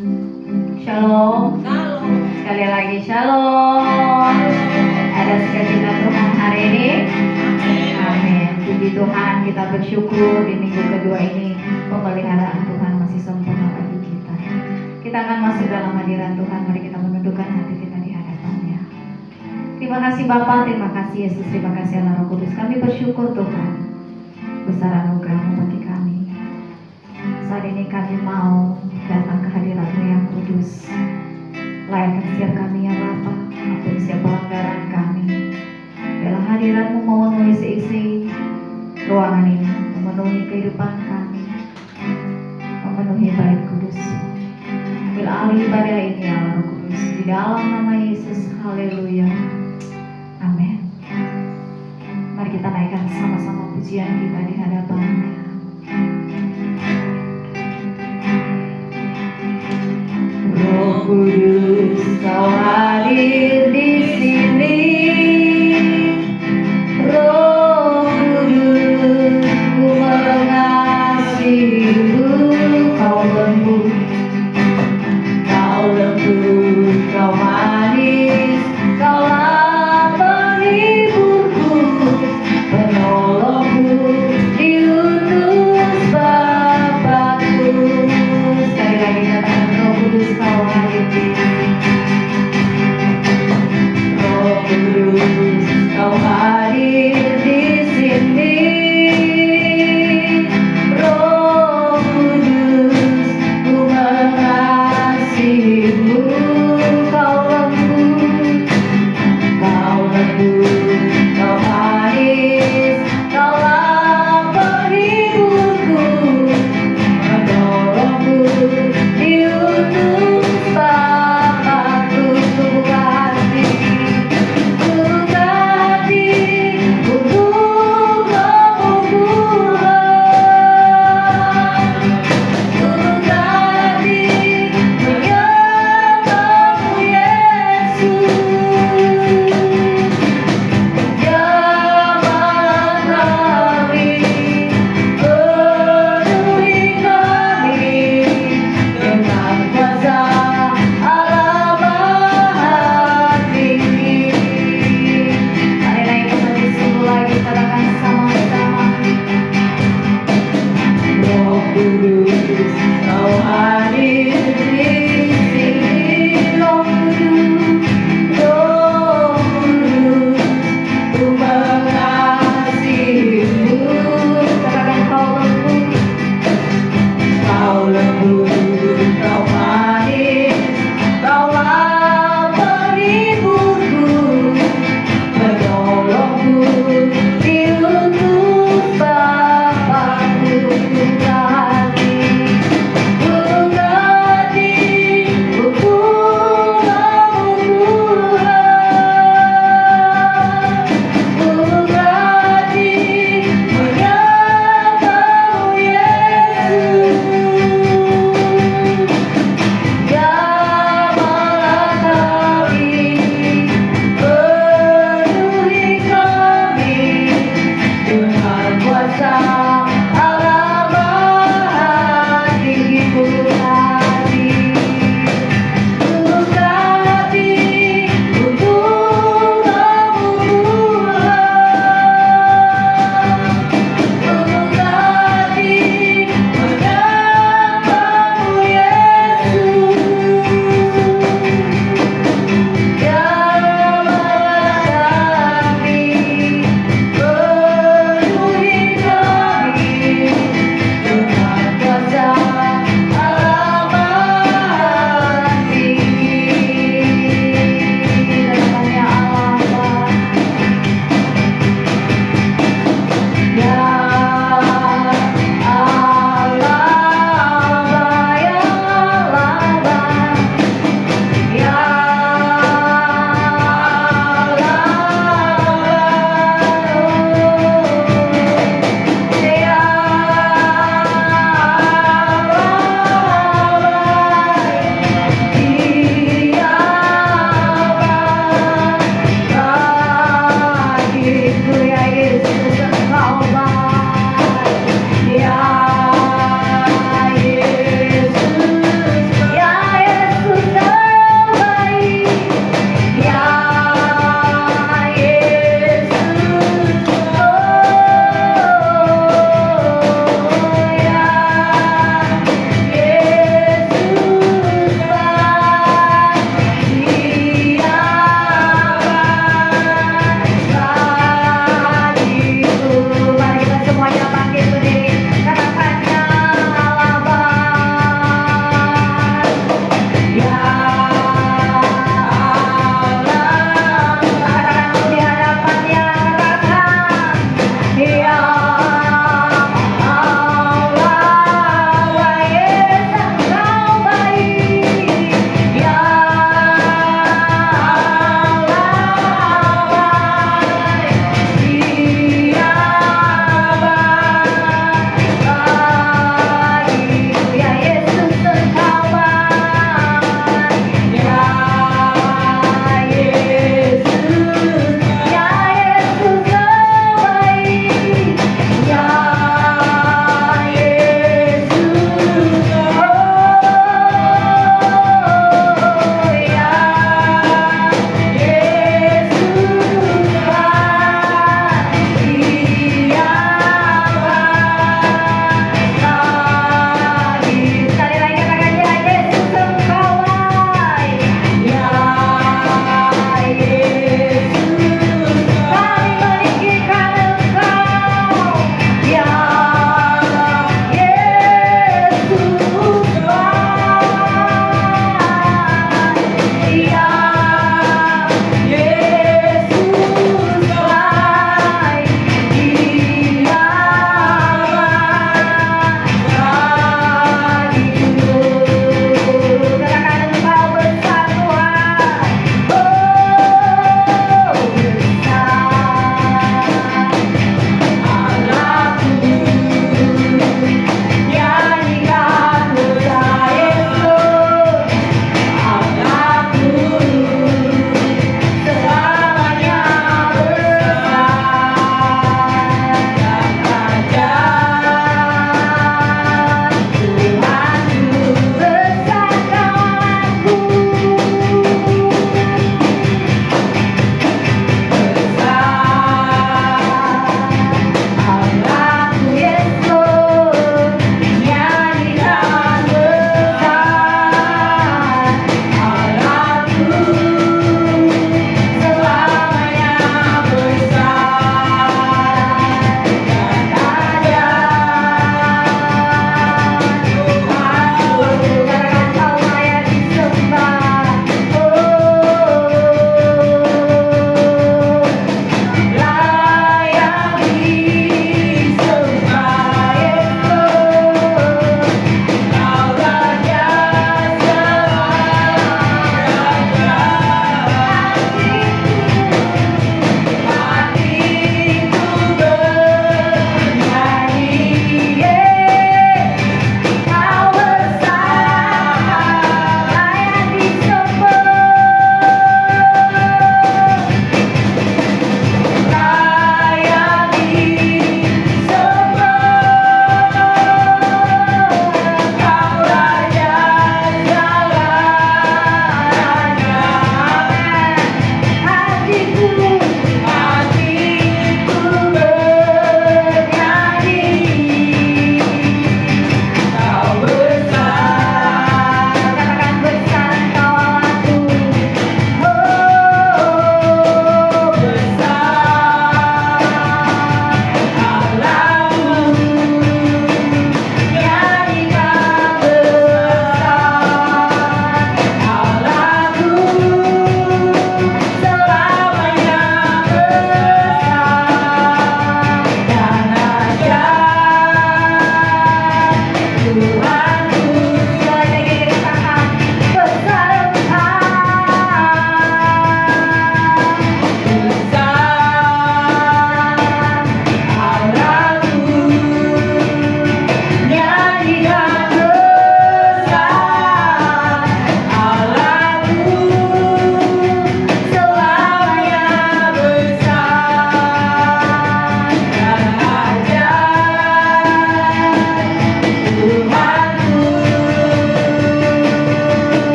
Shalom. Sekali lagi shalom. Ada sukacita Tuhan hari ini. Amin. Puji Tuhan, kita bersyukur di minggu kedua ini pemeliharaan Tuhan masih sempurna bagi kita. Kita akan masuk dalam hadirat Tuhan. Mari kita menundukkan hati kita di hadapan-Nya. Terima kasih Bapa, terima kasih Yesus, terima kasih Allah Roh Kudus. Kami bersyukur Tuhan, besar anugerah-Mu bagi kami. Saat ini kami mau datang ke hadirat-Mu yang kudus. Layakkan setiap kami ya Bapa, ampuni setiap pelanggaran kami. Dalam hadirat-Mu memenuhi seisi ruangan ini, memenuhi kehidupan kami, memenuhi bait kudus. Ambil alih ibadah ini ya Allah Roh Kudus, di dalam nama Yesus. Haleluya. Amin. Mari kita naikkan sama-sama pujian kita di hadapan-Nya. Roh Kudus, Kau hadir di sini. Roh Kudus, ku mengasihi-Mu. Kau lembut, Kau manis, Kaulah penghiburku, penolongku, diutus Bapakku. Sekali lagi katakan, Roh Kudus, Kau hadir di sini.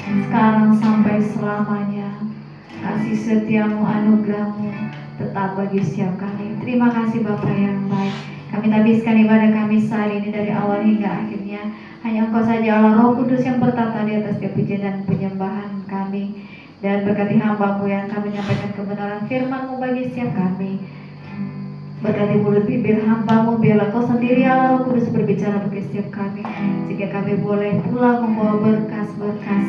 sekarang sampai selamanya. Kasih setiamu, anugerahmu tetap bagi setiap kami. Terima kasih Bapa yang baik. Kami habiskan ibadah kami saat ini dari awal hingga akhirnya. Hanya Engkau saja Allah Roh Kudus yang bertata di atas setiap pujian dan penyembahan kami. Dan berkati hamba-Mu yang kami menyampaikan kebenaran firman-Mu bagi setiap kami. Berkati mulut bibir hamba-Mu, biarlah Kau sendiri Allah Roh Kudus berbicara bagi setiap kami, sehingga kami boleh pulang membawa berkas-berkas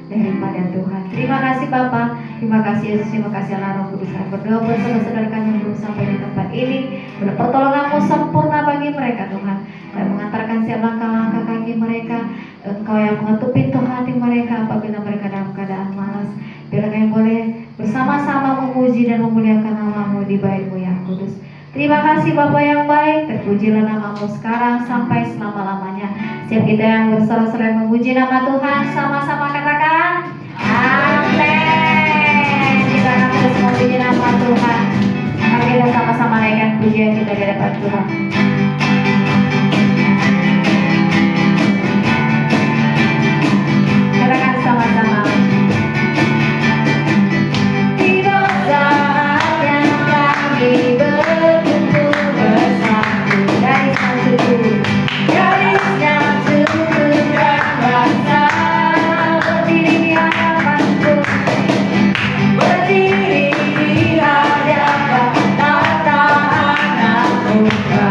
daripada Tuhan. Terima kasih Bapa, terima kasih Yesus, terima kasih Allah Roh Kudus. Kami berdoa buat saudara-saudara kami yang belum sampai di tempat ini. Biarlah pertolongan-Mu sempurna bagi mereka Tuhan. Kau mengantarkan setiap langkah-langkah kaki mereka. Engkau yang mengetuk pintu hati mereka apabila mereka dalam keadaan malas. Biarlah kami boleh bersama-sama memuji dan memuliakan nama-Mu di bait-Mu yang kudus. Terima kasih Bapa yang baik, terpujilah nama-Mu sekarang sampai selama-lamanya. Setiap kita yang bersorak-sorai memuji nama Tuhan, sama-sama katakan amin. Kita akan terus memuji nama Tuhan. Mari kita sama-sama naikkan pujian kita di hadapan Tuhan. Katakan sama-sama. Berdiri di hadapan tata anak muda.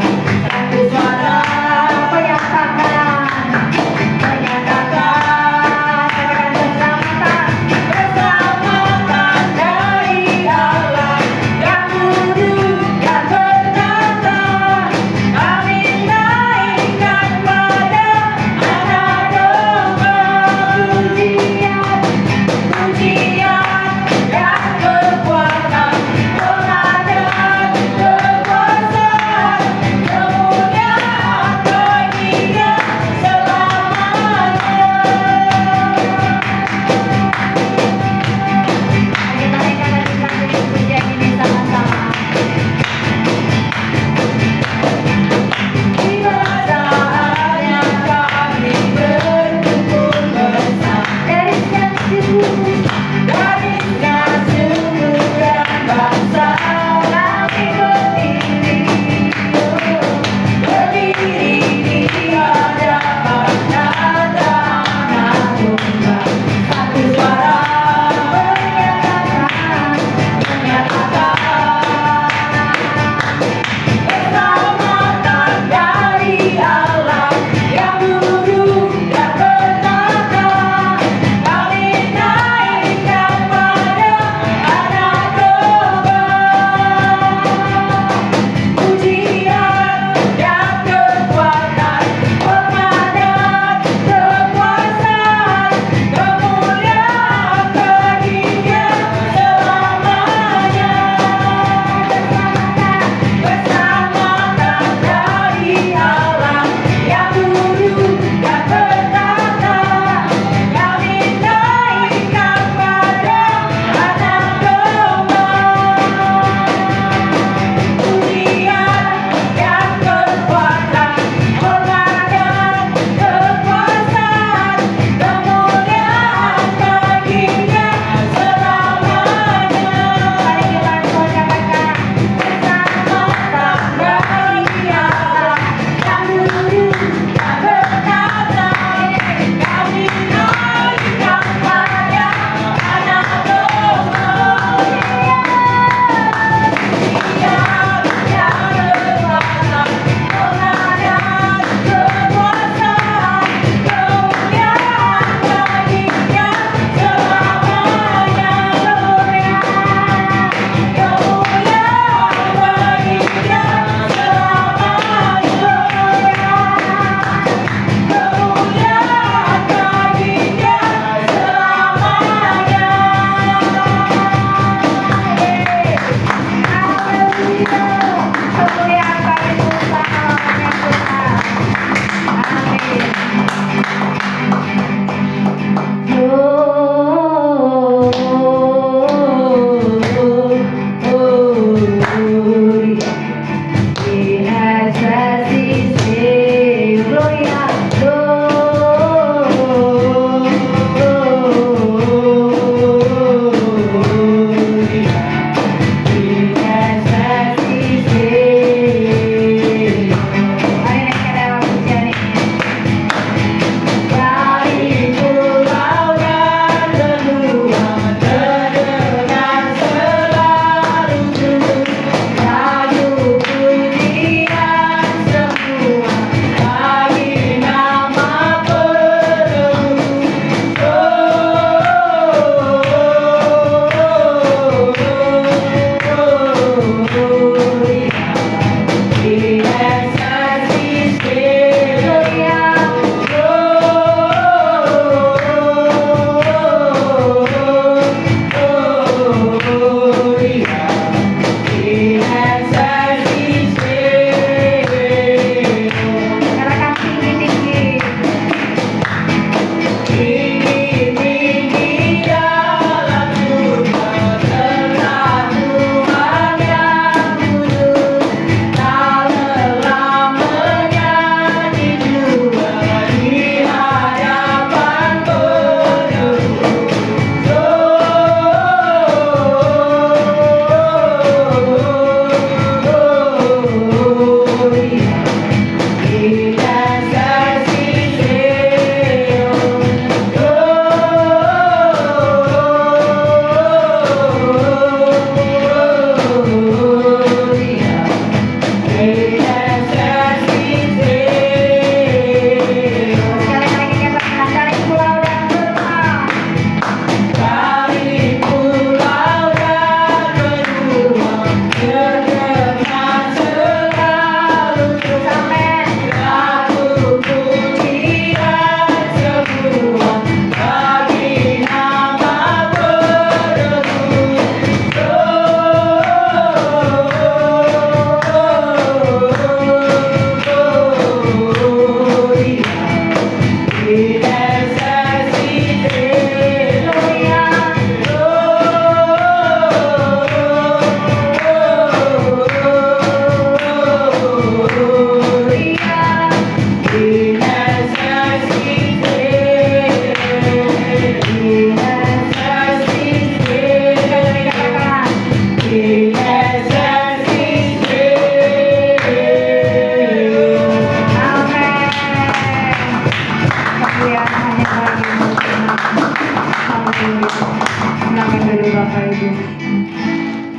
Silakan duduk Bapak Ibu.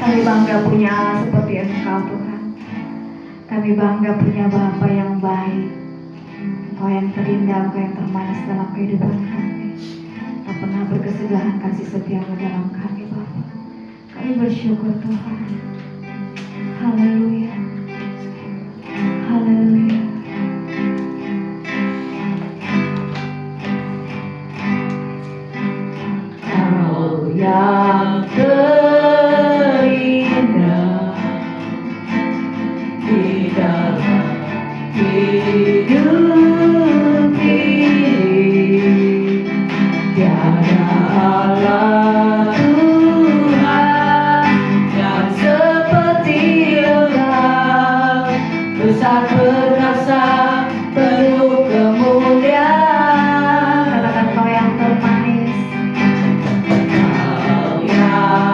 Kami bangga punya Allah seperti Engkau Tuhan. Kami bangga punya Bapa yang baik. Engkau yang terindah, Engkau yang termanis dalam kehidupan kami. Tak pernah berkesediaan kasih setiamu dalam kami Bapa. Kami bersyukur Tuhan. Haleluya. Haleluya. Kau yang terindah di dalam hidup ini, tiada Allah Tuhan yang seperti Engkau, besar perkasa penuh kemuliaan. Katakan Kau yang termanis, Kau yang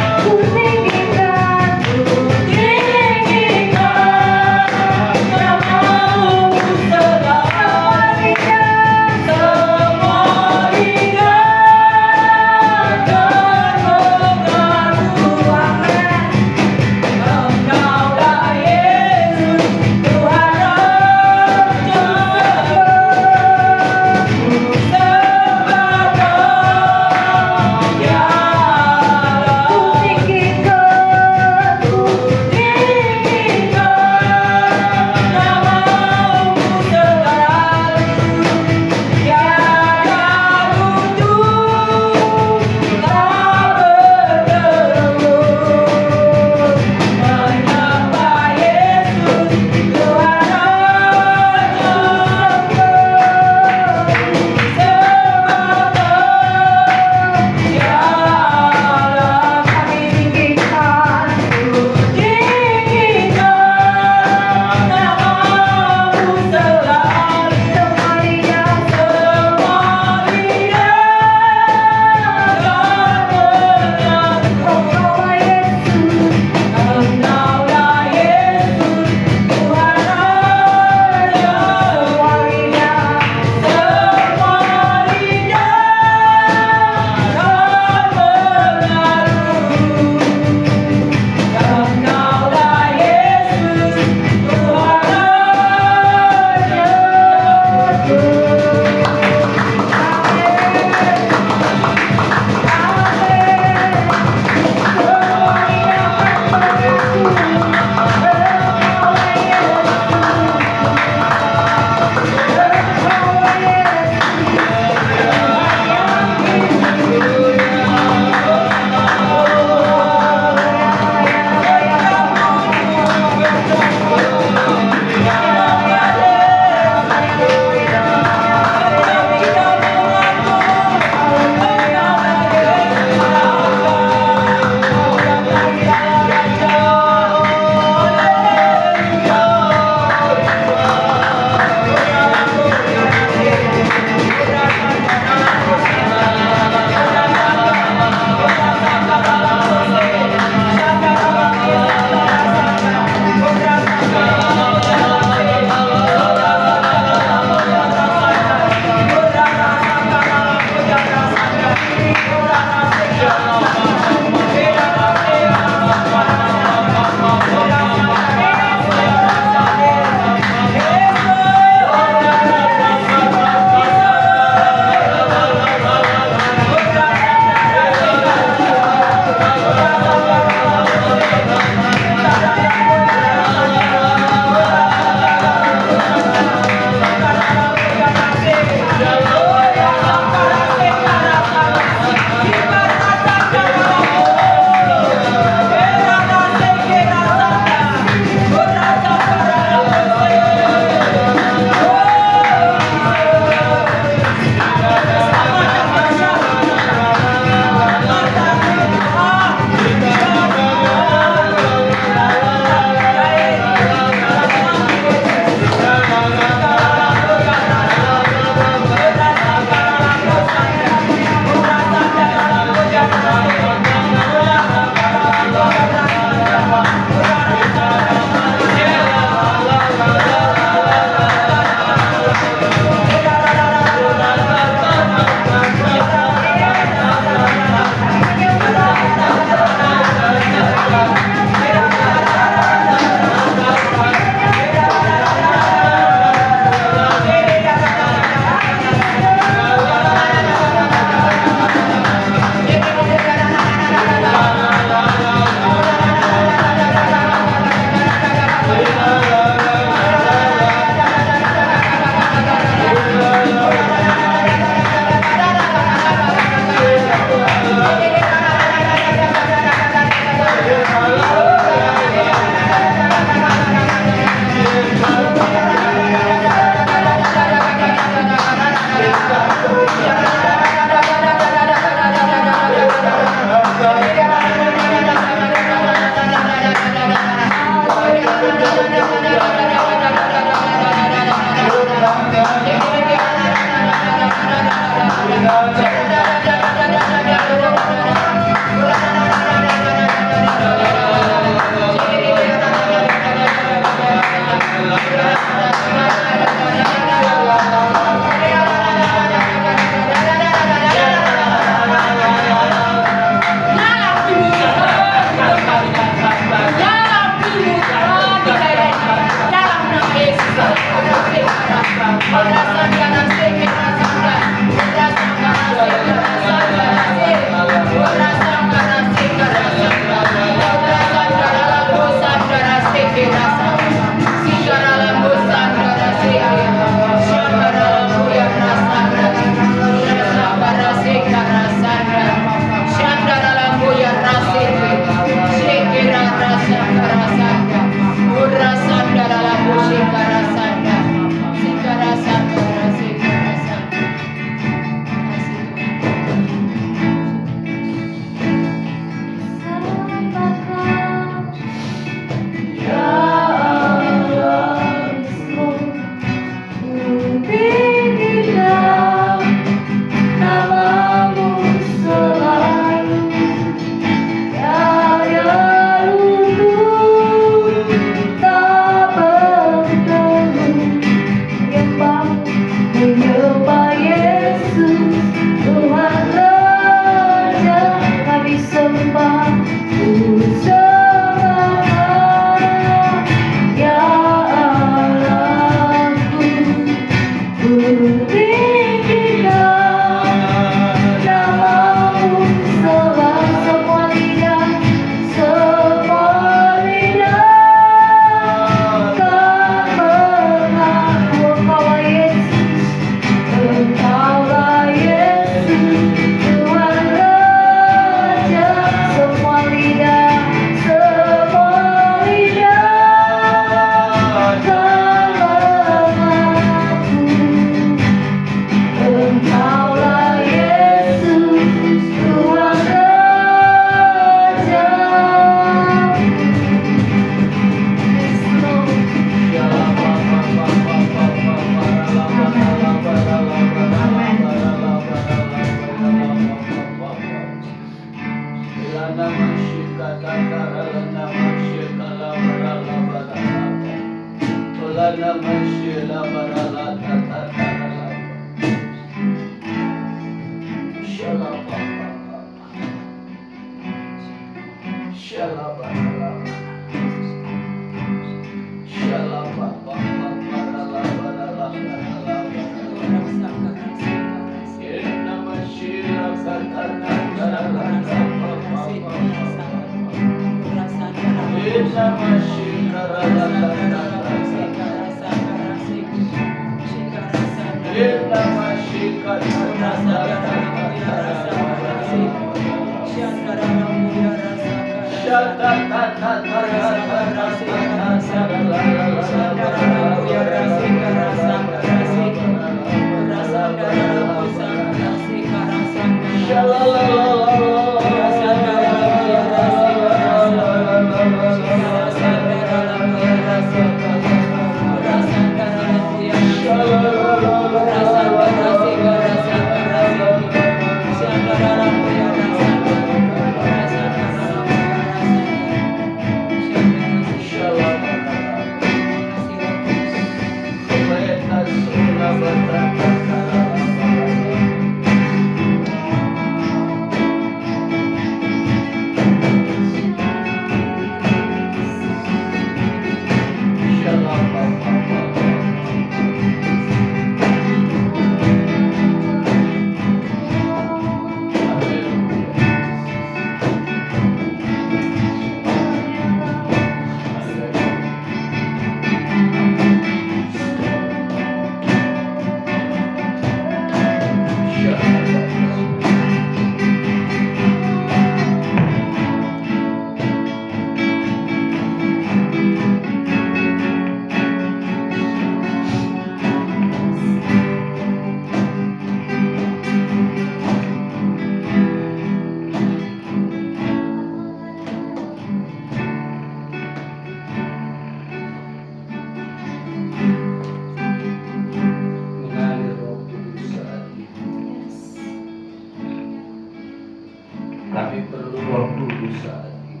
Kami perlu Roh Kudus saat ini.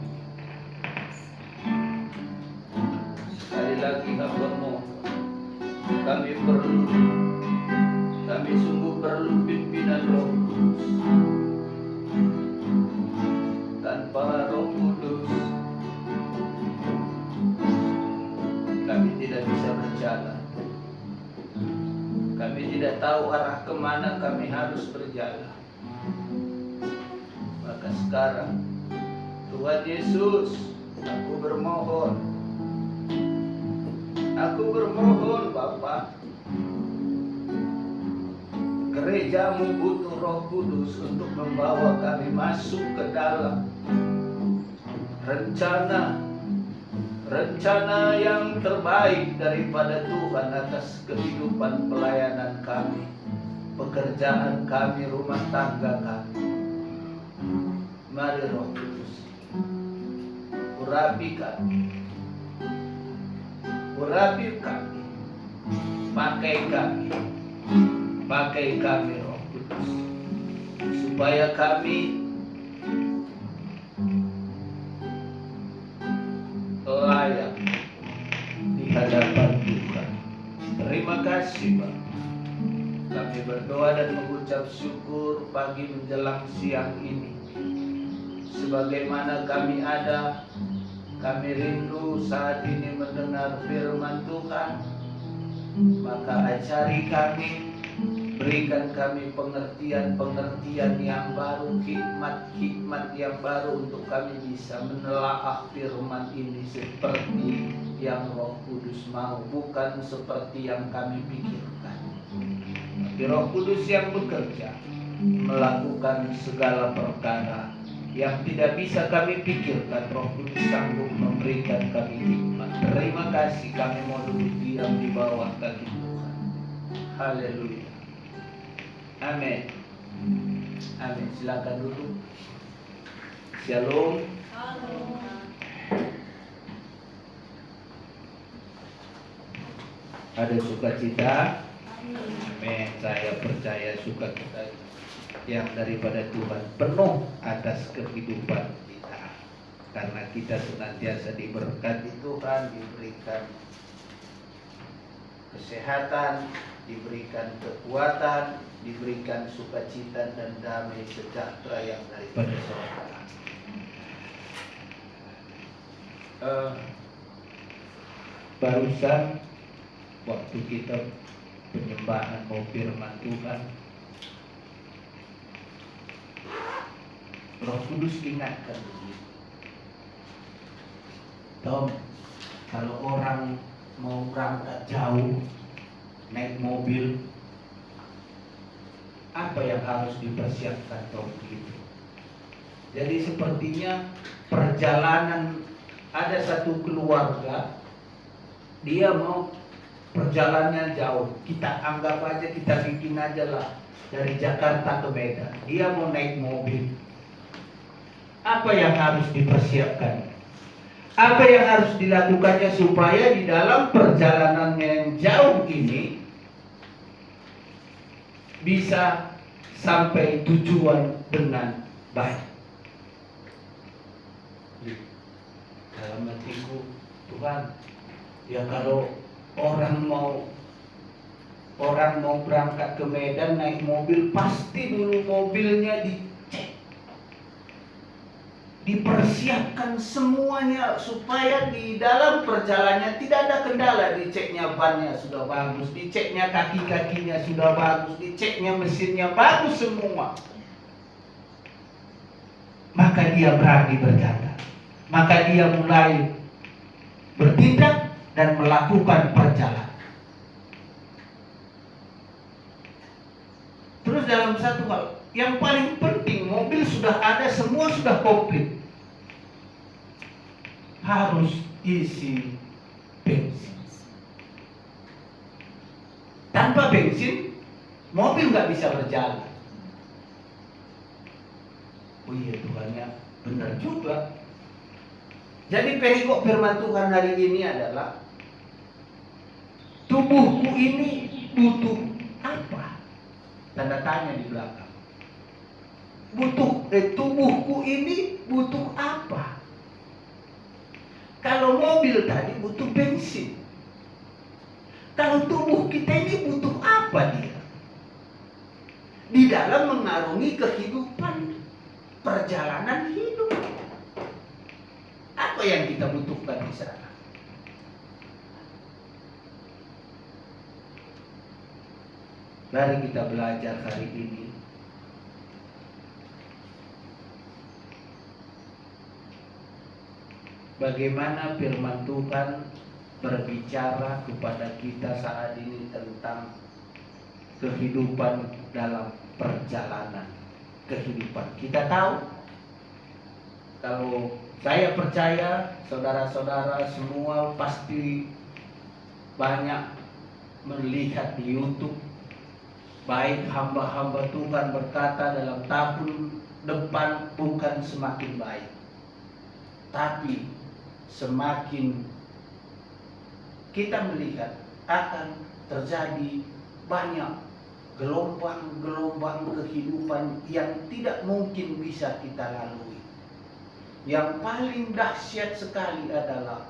Sekali lagi hamba mohon, kami sungguh perlu pimpinan Roh Kudus. Tanpa Roh Kudus kami tidak bisa berjalan. Kami tidak tahu arah kemana kami harus berjalan. Maka sekarang Tuhan Yesus, aku bermohon Bapa, gerejamu butuh Roh Kudus untuk membawa kami masuk ke dalam rencana yang terbaik daripada Tuhan atas kehidupan pelayanan kami, pekerjaan kami, rumah tangga kami. Mari Roh Kudus, urapi kami, pakai kami Roh Kudus, supaya kami layak di hadapan Tuhan. Terima kasih Pak. Kami berdoa dan mengucap syukur pagi menjelang siang ini. Sebagaimana kami ada, kami rindu saat ini mendengar firman Tuhan. Maka ajari kami, berikan kami pengertian yang baru, hikmat yang baru untuk kami bisa menelaah firman ini seperti yang Roh Kudus mau, bukan seperti yang kami pikirkan. Tapi Roh Kudus yang bekerja melakukan segala perkara yang tidak bisa kami pikirkan. Roh Kudus sanggup memberikan kami hikmat. Terima kasih, kami mau duduk diam di bawah kaki Tuhan. Haleluya. Amin. Amin. Silakan duduk. Shalom. Ada sukacita? Amin. Saya percaya sukacita yang daripada Tuhan penuh atas kehidupan kita, karena kita senantiasa diberkati Tuhan, diberikan kesehatan, diberikan kekuatan, diberikan sukacita dan damai sejahtera yang daripada surga. Barusan waktu kita penyembahan mau firman Tuhan, Roh Kudus ingatkan begitu. Tom, kalau orang mau berangkat jauh naik mobil, apa yang harus dipersiapkan, Tom? Begitu. Jadi sepertinya perjalanan, ada satu keluarga, dia mau perjalanannya jauh. Kita anggap aja, kita bikin aja lah dari Jakarta ke Medan. Dia mau naik mobil. Apa yang harus dipersiapkan? Apa yang harus dilakukannya supaya di dalam perjalanan yang jauh ini bisa sampai tujuan dengan baik? Dalam hatiku, Tuhan, ya kalau orang mau berangkat ke Medan naik mobil, pasti dulu mobilnya dicek, dipersiapkan semuanya supaya di dalam perjalanannya tidak ada kendala. Diceknya bannya sudah bagus, diceknya kaki-kakinya sudah bagus, diceknya mesinnya bagus semua. Maka dia berani berjalan, maka dia mulai bertindak dan melakukan perjalanan. Terus dalam satu hal yang paling penting, mobil sudah ada, semua sudah komplit, harus isi bensin. Tanpa bensin, mobil nggak bisa berjalan. Oh iya, Tuhan, ya benar juga. Jadi perikop firman Tuhan hari ini adalah, tubuhku ini butuh apa? Tanda tanya di belakang. Tubuhku ini butuh apa? Kalau mobil tadi butuh bensin, kalau tubuh kita ini butuh apa dia? Di dalam mengarungi kehidupan, perjalanan hidup. Apa yang kita butuhkan di sana? Mari kita belajar hari ini bagaimana firman Tuhan berbicara kepada kita saat ini tentang kehidupan dalam perjalanan kehidupan. Kita tahu, kalau saya percaya saudara-saudara semua pasti banyak melihat di YouTube, baik hamba-hamba Tuhan berkata dalam tahun depan bukan semakin baik, tapi semakin kita melihat akan terjadi banyak gelombang-gelombang kehidupan yang tidak mungkin bisa kita lalui. Yang paling dahsyat sekali adalah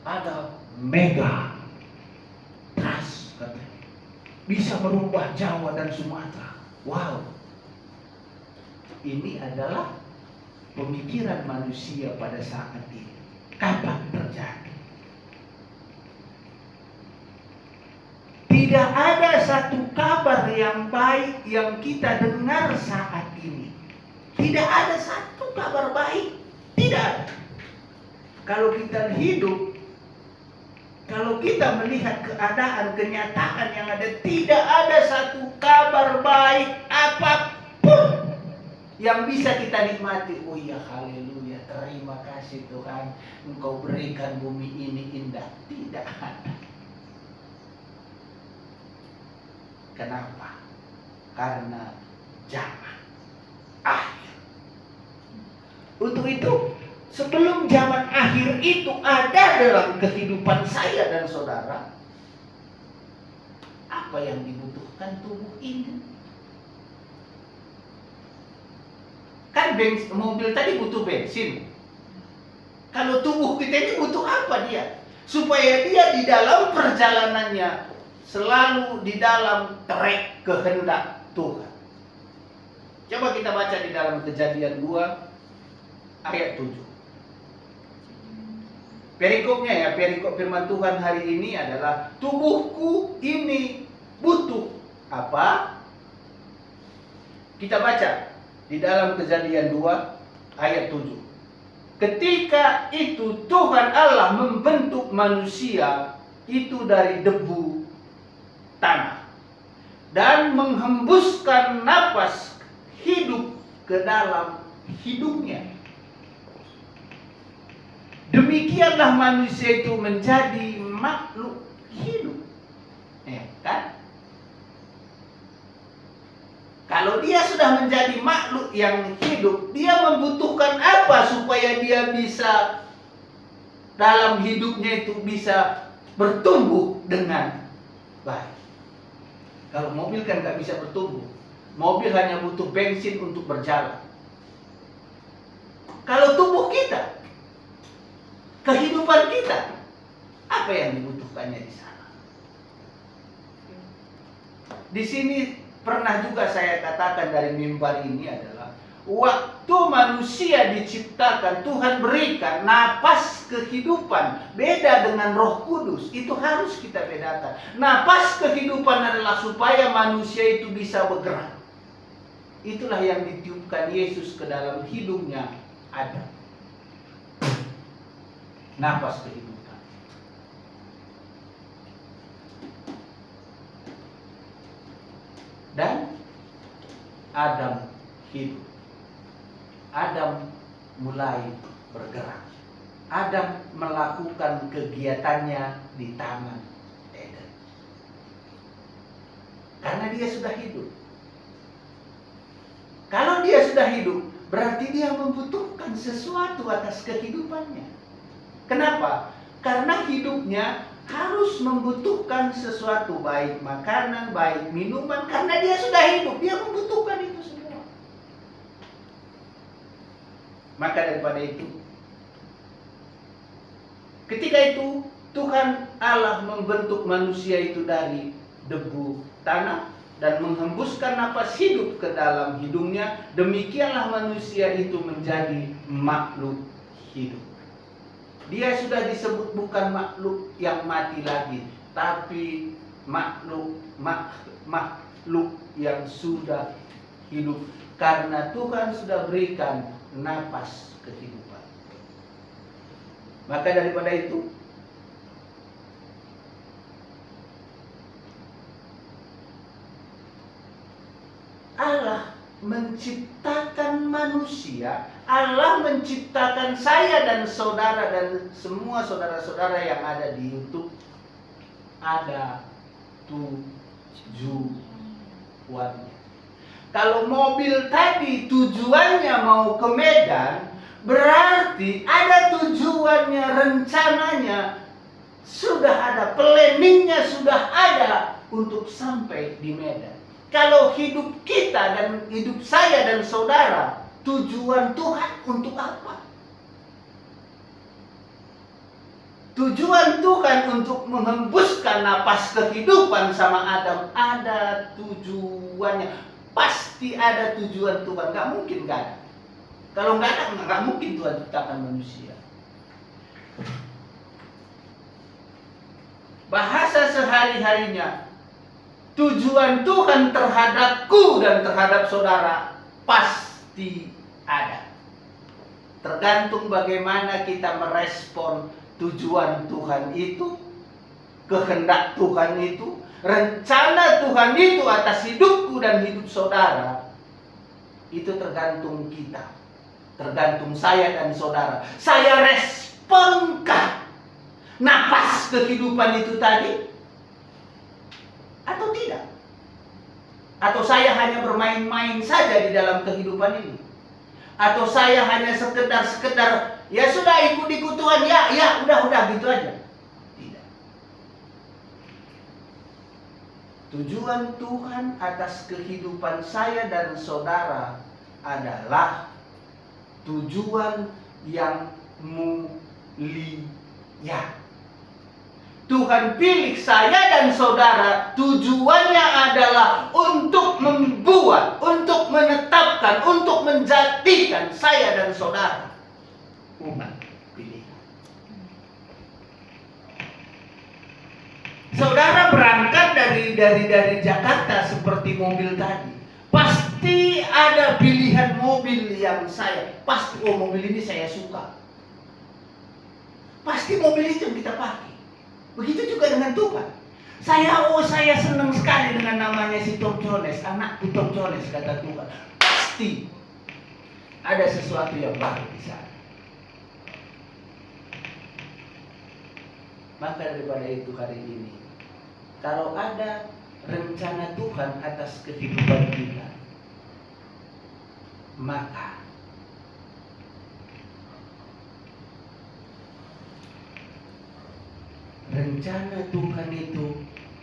ada mega trust, katanya, bisa merubah Jawa dan Sumatera. Wow, ini adalah pemikiran manusia pada saat ini. Kapan terjadi? Tidak ada satu kabar yang baik yang kita dengar saat ini. Tidak ada satu kabar baik. Tidak ada. Kalau kita hidup, kalau kita melihat keadaan, kenyataan yang ada, tidak ada satu kabar baik apapun yang bisa kita nikmati. Oh ya, haleluya, terima kasih Tuhan, Engkau berikan bumi ini indah. Tidak ada. Kenapa? Karena zaman akhir. Untuk itu, sebelum zaman akhir itu ada dalam kehidupan saya dan saudara, apa yang dibutuhkan tubuh ini? Kan mobil tadi butuh bensin. Kalau tubuh kita ini butuh apa dia? Supaya dia di dalam perjalanannya selalu di dalam trek kehendak Tuhan. Coba kita baca di dalam Kejadian 2 ayat 7. Perikopnya ya, perikop firman Tuhan hari ini adalah tubuhku ini butuh apa? Kita baca di dalam Kejadian 2 ayat 7. Ketika itu Tuhan Allah membentuk manusia itu dari debu tanah dan menghembuskan napas hidup ke dalam hidungnya. Demikianlah manusia itu menjadi makhluk hidup. Kan? Kalau dia sudah menjadi makhluk yang hidup, dia membutuhkan apa supaya dia bisa dalam hidupnya itu bisa bertumbuh dengan baik. Kalau mobil kan nggak bisa bertumbuh. Mobil hanya butuh bensin untuk berjalan. Kalau tubuh kita, kehidupan kita, apa yang dibutuhkannya di sana? Di sini pernah juga saya katakan dari mimbar ini adalah waktu manusia diciptakan, Tuhan berikan napas kehidupan. Beda dengan Roh Kudus, itu harus kita bedakan. Napas kehidupan adalah supaya manusia itu bisa bergerak. Itulah yang ditiupkan Yesus ke dalam hidungnya Adam. Napas kehidupan. Dan Adam hidup. Adam mulai bergerak. Adam melakukan kegiatannya di Taman Eden. Karena dia sudah hidup. Kalau dia sudah hidup, berarti dia membutuhkan sesuatu atas kehidupannya. Kenapa? Karena hidupnya harus membutuhkan sesuatu, baik makanan, baik minuman. Karena dia sudah hidup, dia membutuhkan itu semua. Maka daripada itu, ketika itu Tuhan Allah membentuk manusia itu dari debu tanah dan menghembuskan napas hidup ke dalam hidungnya. Demikianlah manusia itu menjadi makhluk hidup. Dia sudah disebut bukan makhluk yang mati lagi, tapi makhluk yang sudah hidup. Karena Tuhan sudah berikan napas kehidupan. Maka daripada itu, Allah menciptakan manusia, Allah menciptakan saya dan saudara dan semua saudara-saudara yang ada di YouTube. Ada tujuannya. Kalau mobil tadi tujuannya mau ke Medan, berarti ada tujuannya, rencananya sudah ada, planningnya sudah ada untuk sampai di Medan. Kalau hidup kita dan hidup saya dan saudara, tujuan Tuhan untuk apa? Tujuan Tuhan untuk menghembuskan napas kehidupan sama Adam, ada tujuannya. Pasti ada tujuan Tuhan, gak mungkin gak ada. Kalau gak ada, gak mungkin Tuhan ciptakan manusia. Bahasa sehari-harinya, tujuan Tuhan terhadapku dan terhadap saudara pasti ada. Tergantung bagaimana kita merespon tujuan Tuhan itu, kehendak Tuhan itu, rencana Tuhan itu atas hidupku dan hidup saudara. Itu tergantung kita, tergantung saya dan saudara. Saya responkah napas kehidupan itu tadi? Atau tidak? Atau saya hanya bermain-main saja di dalam kehidupan ini? Atau saya hanya sekedar ya sudah ikut Tuhan, ya udah gitu aja? Tidak. Tujuan Tuhan atas kehidupan saya dan saudara adalah tujuan yang mulia. Tuhan pilih saya dan saudara, tujuannya adalah untuk membuat, untuk menetapkan, untuk menjadikan saya dan saudara umat pilihan. Saudara berangkat dari Jakarta seperti mobil tadi, pasti ada pilihan mobil yang pasti mobil ini saya suka. Pasti mobil itu yang kita pakai. Begitu juga dengan Tuhan. Saya senang sekali dengan namanya si Tom Jones, anakku Tom Jones, kata Tuhan. Pasti ada sesuatu yang baru di sana. Maka daripada itu hari ini, kalau ada rencana Tuhan atas kehidupan kita, maka rencana Tuhan itu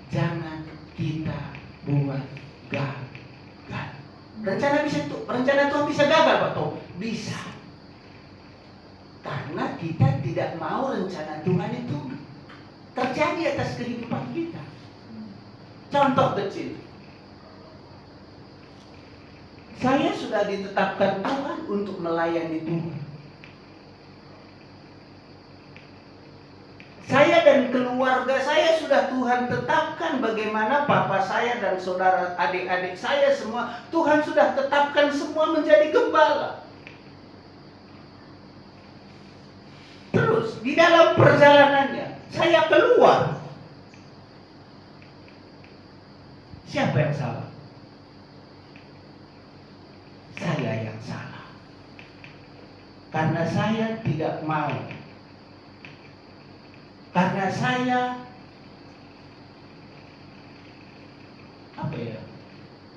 jangan kita buat gagal. Rencana Tuhan bisa gagal, Pak Tom? Bisa. Karena kita tidak mau rencana Tuhan itu terjadi atas kehidupan kita. Contoh kecil. Saya sudah ditetapkan Tuhan untuk melayani Tuhan. Saya dan keluarga saya sudah Tuhan tetapkan bagaimana papa saya dan saudara adik-adik saya semua. Tuhan sudah tetapkan semua menjadi gembala. Terus di dalam perjalanannya saya keluar. Siapa yang salah? Saya yang salah. Karena saya tidak mau. Karena saya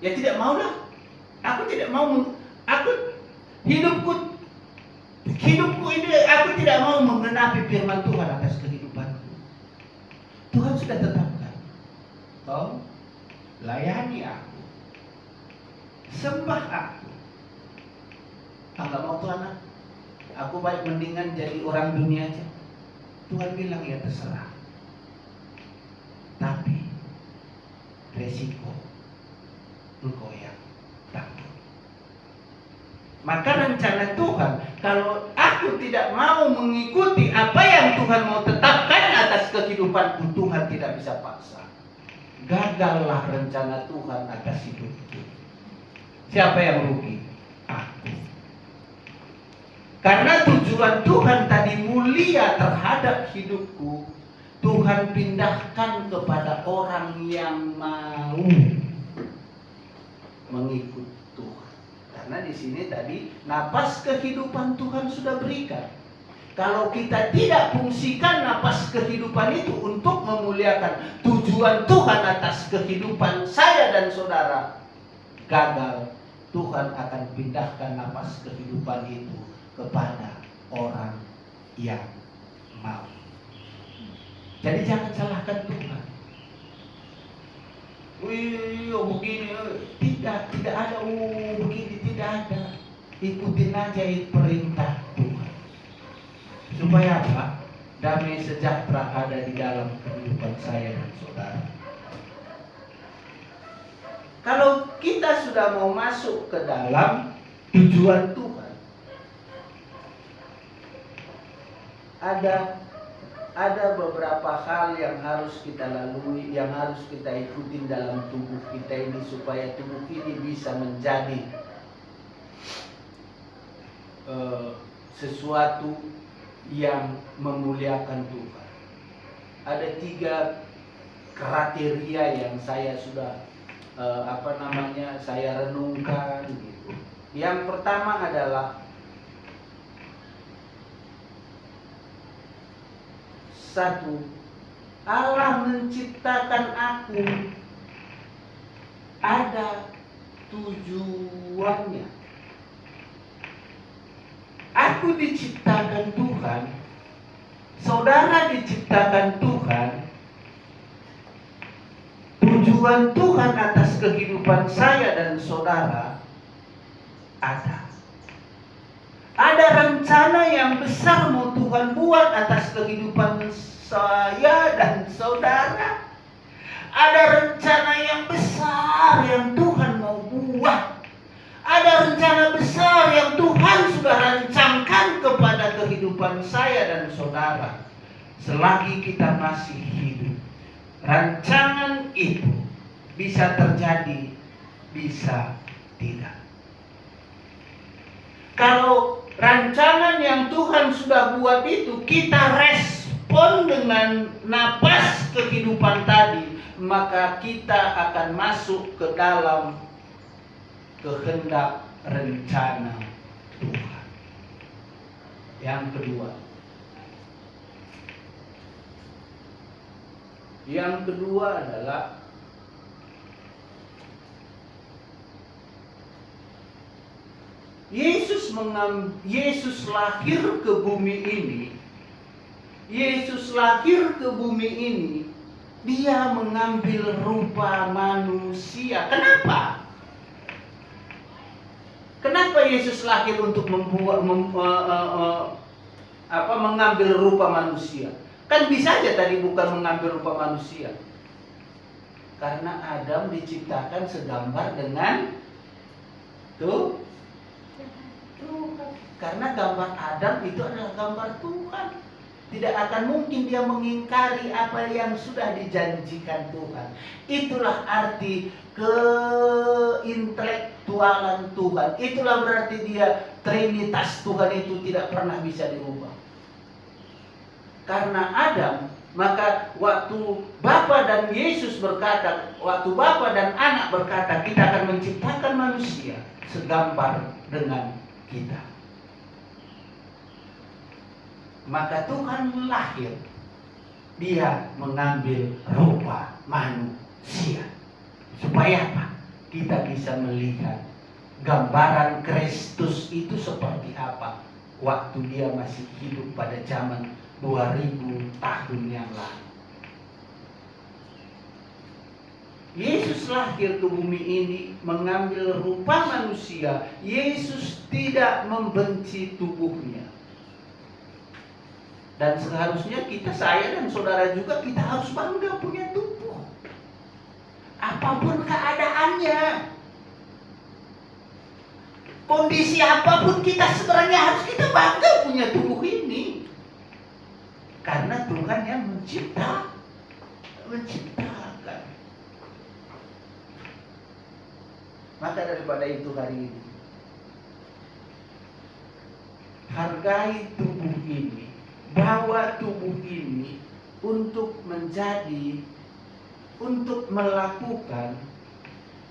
ya tidak maulah. Aku tidak mau. Hidupku ini aku tidak mau menggenapi firman Tuhan atas kehidupanku. Tuhan sudah tetapkan. Tom, layani aku. Sembah aku. Enggak mau Tuhan. Aku baik mendingan jadi orang dunia aja. Tuhan bilang ya terserah. Tapi resiko engkau yang tanggung. Maka rencana Tuhan, kalau aku tidak mau mengikuti apa yang Tuhan mau tetapkan atas kehidupanku, Tuhan tidak bisa paksa. Gagallah rencana Tuhan atas hidupku. Siapa yang rugi? Aku. Karena tujuan Tuhan tadi mulia terhadap hidupku, Tuhan pindahkan kepada orang yang mau mengikut Tuhan. Karena di sini tadi napas kehidupan Tuhan sudah berikan. Kalau kita tidak fungsikan napas kehidupan itu untuk memuliakan tujuan Tuhan atas kehidupan saya dan saudara, gagal. Tuhan akan pindahkan napas kehidupan itu kepada orang yang mau. Jadi jangan salahkan Tuhan. Begini, tidak ada begini, tidak ada. Ikutin aja perintah Tuhan. Supaya apa? Damai sejahtera ada di dalam kehidupan saya dan saudara. Kalau kita sudah mau masuk ke dalam tujuan Tuhan, ada beberapa hal yang harus kita lalui, yang harus kita ikutin dalam tubuh kita ini supaya tubuh ini bisa menjadi sesuatu yang memuliakan Tuhan. Ada 3 kriteria yang saya sudah saya renungkan gitu. Yang pertama adalah satu, Allah menciptakan aku ada tujuannya. Aku diciptakan Tuhan, saudara diciptakan Tuhan. Tujuan Tuhan atas kehidupan saya dan saudara ada. Ada rencana yang besar mau Tuhan buat atas kehidupan saya dan saudara. Ada rencana yang besar yang Tuhan mau buat. Ada rencana besar yang Tuhan sudah rancangkan kepada kehidupan saya dan saudara. Selagi kita masih hidup, rancangan itu bisa terjadi, bisa tidak. Kalau rancangan yang Tuhan sudah buat itu kita respon dengan napas kehidupan tadi, maka kita akan masuk ke dalam kehendak rencana Tuhan. Yang kedua adalah Yesus lahir ke bumi ini. Yesus lahir ke bumi ini, dia mengambil rupa manusia. Kenapa? Kenapa Yesus lahir untuk mengambil rupa manusia? Kan bisa aja tadi bukan mengambil rupa manusia. Karena Adam diciptakan segambar dengan Tuhan. Karena gambar Adam itu adalah gambar Tuhan. Tidak akan mungkin dia mengingkari apa yang sudah dijanjikan Tuhan. Itulah arti keintelektualan Tuhan. Itulah berarti dia Trinitas Tuhan itu tidak pernah bisa dirubah. Karena Adam, maka waktu Bapa dan Yesus berkata, waktu Bapa dan Anak berkata, kita akan menciptakan manusia segambar dengan kita. Maka Tuhan lahir, dia mengambil rupa manusia. Supaya apa? Kita bisa melihat gambaran Kristus itu seperti apa waktu dia masih hidup pada zaman 2000 tahun yang lalu. Yesus lahir ke bumi ini mengambil rupa manusia. Yesus tidak membenci tubuhnya. Dan seharusnya saya dan saudara juga, kita harus bangga punya tubuh. Apapun keadaannya, kondisi apapun, kita sebenarnya harus kita bangga punya tubuh ini. Karena Tuhan yang menciptakan. Maka daripada itu hari ini, hargai tubuh ini, bawa tubuh ini untuk melakukan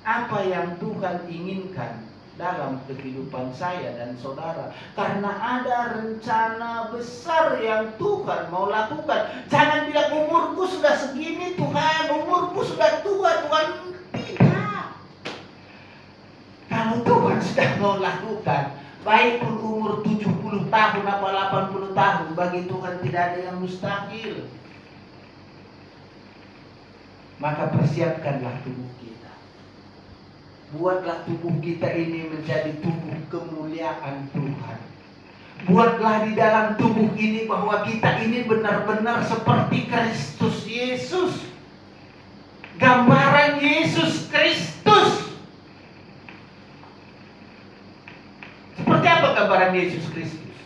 apa yang Tuhan inginkan dalam kehidupan saya dan saudara. Karena ada rencana besar yang Tuhan mau lakukan. Jangan bilang umurku sudah segini Tuhan, umurku sudah tua Tuhan. Tidak. Kalau Tuhan sudah mau lakukan, baik pun umur 70 tahun atau 80 tahun, bagi Tuhan tidak ada yang mustahil. Maka persiapkanlah tubuh kita. Buatlah tubuh kita ini menjadi tubuh kemuliaan Tuhan. Buatlah di dalam tubuh ini bahwa kita ini benar-benar seperti Kristus Yesus. Gambaran Yesus Kristus. Seperti apa gambaran Yesus Kristus?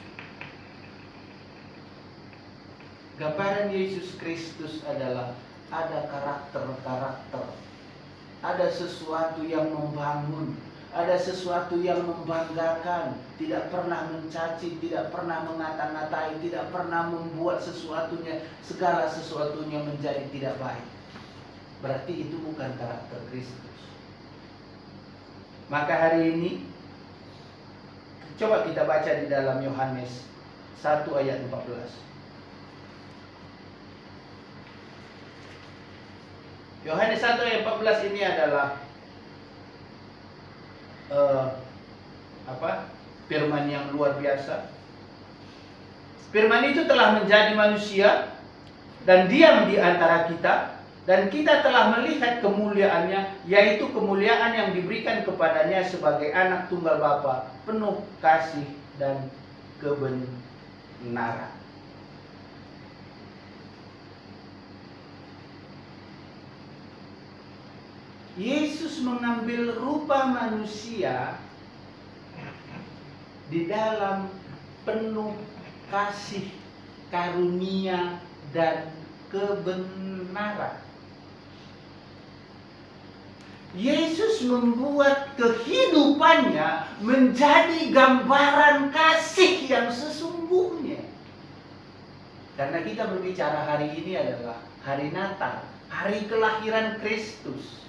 Gambaran Yesus Kristus adalah ada karakter-karakter. Ada sesuatu yang membangun, ada sesuatu yang membanggakan, tidak pernah mencaci, tidak pernah mengata-ngatai, tidak pernah membuat segala sesuatunya menjadi tidak baik. Berarti itu bukan karakter Kristus. Maka hari ini coba kita baca di dalam Yohanes 1 ayat 14. Yohanes 1 ayat 14 ini adalah firman yang luar biasa. Firman itu telah menjadi manusia dan diam di antara kita, dan kita telah melihat kemuliaannya, yaitu kemuliaan yang diberikan kepadanya sebagai anak tunggal Bapa, penuh kasih dan kebenaran. Yesus mengambil rupa manusia di dalam penuh kasih, karunia, dan kebenaran. Yesus membuat kehidupannya menjadi gambaran kasih yang sesungguhnya. Karena kita berbicara hari ini adalah hari Natal, hari kelahiran Kristus.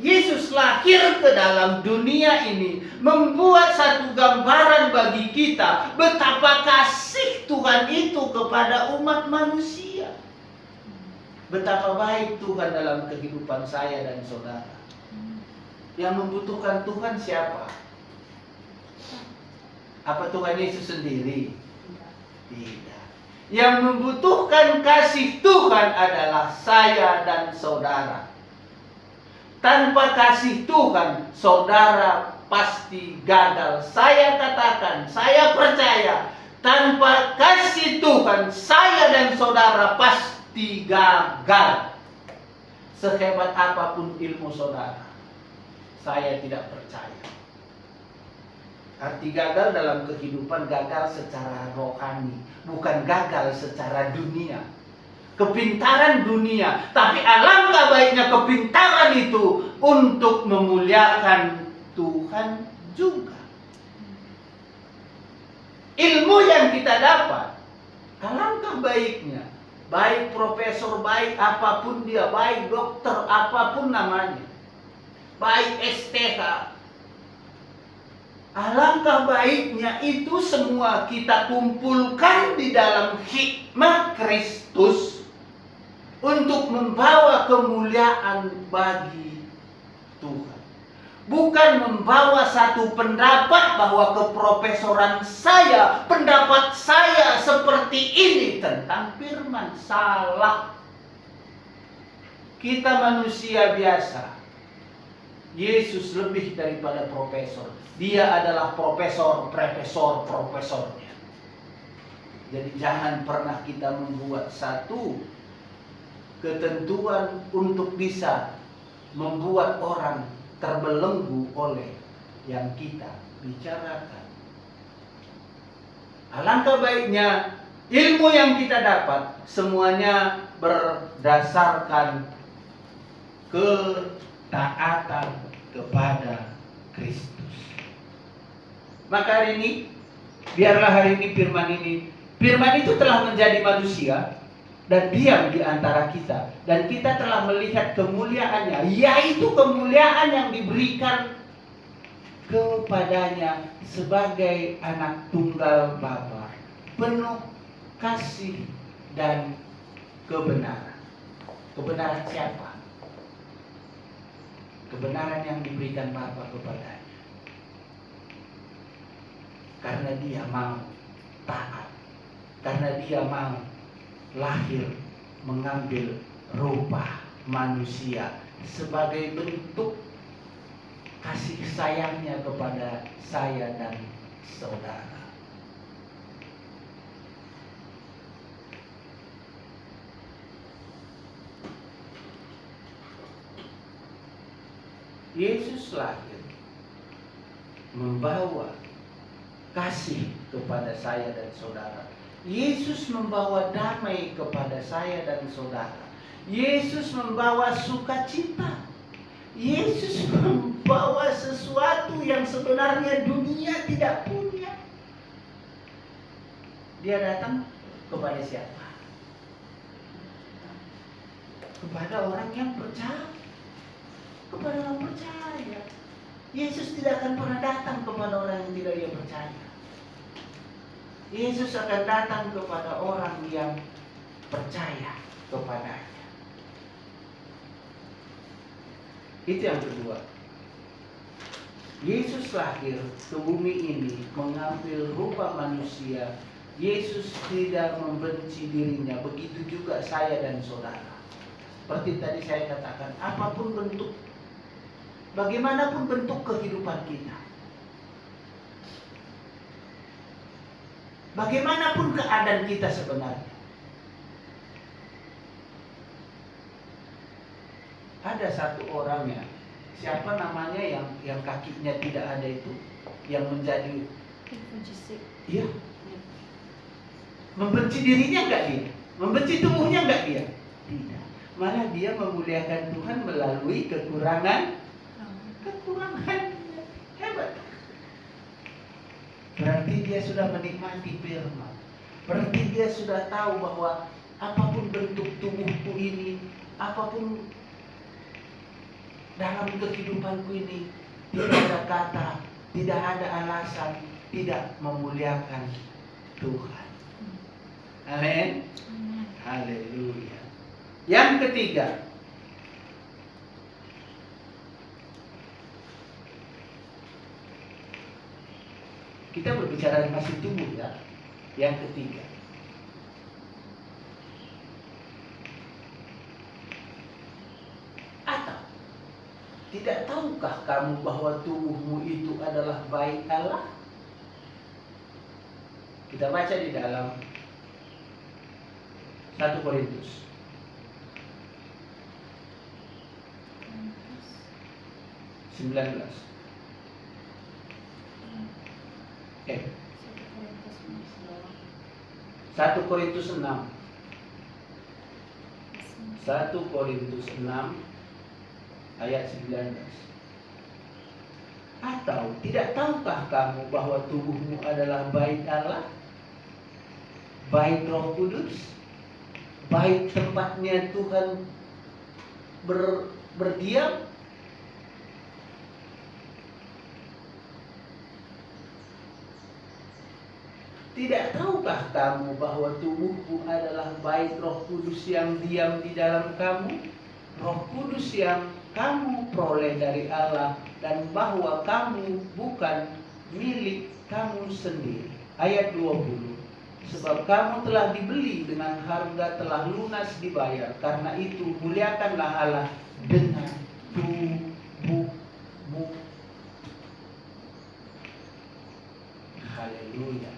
Yesus lahir ke dalam dunia ini, membuat satu gambaran bagi kita betapa kasih Tuhan itu kepada umat manusia. Betapa baik Tuhan dalam kehidupan saya dan saudara. Yang membutuhkan Tuhan siapa? Apa Tuhan Yesus sendiri? Tidak. Yang membutuhkan kasih Tuhan adalah saya dan saudara. Tanpa kasih Tuhan, saudara pasti gagal. Saya katakan, saya percaya, tanpa kasih Tuhan, saya dan saudara pasti gagal. Sehebat apapun ilmu saudara, saya tidak percaya. Arti gagal dalam kehidupan, gagal secara rohani, bukan gagal secara dunia. Kepintaran dunia, tapi alangkah baiknya kepintaran itu untuk memuliakan Tuhan juga. Ilmu yang kita dapat, alangkah baiknya, baik profesor, baik apapun dia, baik dokter, apapun namanya, baik STH, alangkah baiknya itu semua kita kumpulkan di dalam hikmat Kristus untuk membawa kemuliaan bagi Tuhan. Bukan membawa satu pendapat bahwa keprofesoran saya, pendapat saya seperti ini tentang firman. Salah. Kita manusia biasa. Yesus lebih daripada profesor. Dia adalah profesornya. Jadi jangan pernah kita membuat satu ketentuan untuk bisa membuat orang terbelenggu oleh yang kita bicarakan. Alangkah baiknya ilmu yang kita dapat semuanya berdasarkan ketaatan kepada Kristus. Maka hari ini, biarlah hari ini firman itu telah menjadi manusia dan diam di antara kita, dan kita telah melihat kemuliaannya, yaitu kemuliaan yang diberikan kepadanya sebagai anak tunggal Bapa, penuh kasih dan kebenaran. Kebenaran siapa? Kebenaran yang diberikan Bapa kepadanya. Karena dia mau taat, karena dia mau lahir mengambil rupa manusia sebagai bentuk kasih sayangnya kepada saya dan saudara. Yesus lahir membawa kasih kepada saya dan saudara. Yesus membawa damai kepada saya dan saudara. Yesus membawa sukacita. Yesus membawa sesuatu yang sebenarnya dunia tidak punya. Dia datang kepada siapa? Kepada orang yang percaya. Kepada orang percaya. Yesus tidak akan pernah datang kepada orang yang tidak dia percaya. Yesus akan datang kepada orang yang percaya kepadanya. Itu yang kedua. Yesus lahir ke bumi ini mengambil rupa manusia. Yesus tidak membenci dirinya. Begitu juga saya dan saudara. Seperti tadi saya katakan, apapun bentuk, bagaimanapun bentuk kehidupan kita, bagaimanapun keadaan kita sebenarnya, Ada satu orang ya, siapa namanya yang kakinya tidak ada itu, yang menjadi, iya, membenci dirinya enggak dia? Membenci tubuhnya enggak dia? Tidak. Malah dia memuliakan Tuhan melalui kekurangan. Hebat. Berarti dia sudah menikmati firman. Berarti dia sudah tahu bahwa apapun bentuk tubuhku ini, apapun dalam kehidupanku ini, tidak ada kata, tidak ada alasan tidak memuliakan Tuhan. Amin. Haleluya. Yang ketiga, kita berbicara masih tubuh ya. Yang ketiga, atau tidak tahukah kamu bahwa tubuhmu itu adalah bait Allah? Kita baca di dalam 1 Korintus 19. 1 Korintus 6. 1 Korintus 6 ayat 19. Atau tidak tahukah kamu bahwa tubuhmu adalah bait Allah? Bait Roh Kudus? Bait tempatnya Tuhan berdiam? Tidak tahukah kamu bahwa tubuhmu adalah bait Roh Kudus yang diam di dalam kamu? Roh Kudus yang kamu peroleh dari Allah, dan bahwa kamu bukan milik kamu sendiri. Ayat 20. Sebab kamu telah dibeli dengan harga telah lunas dibayar. Karena itu muliakanlah Allah dengan tubuhmu. Haleluya.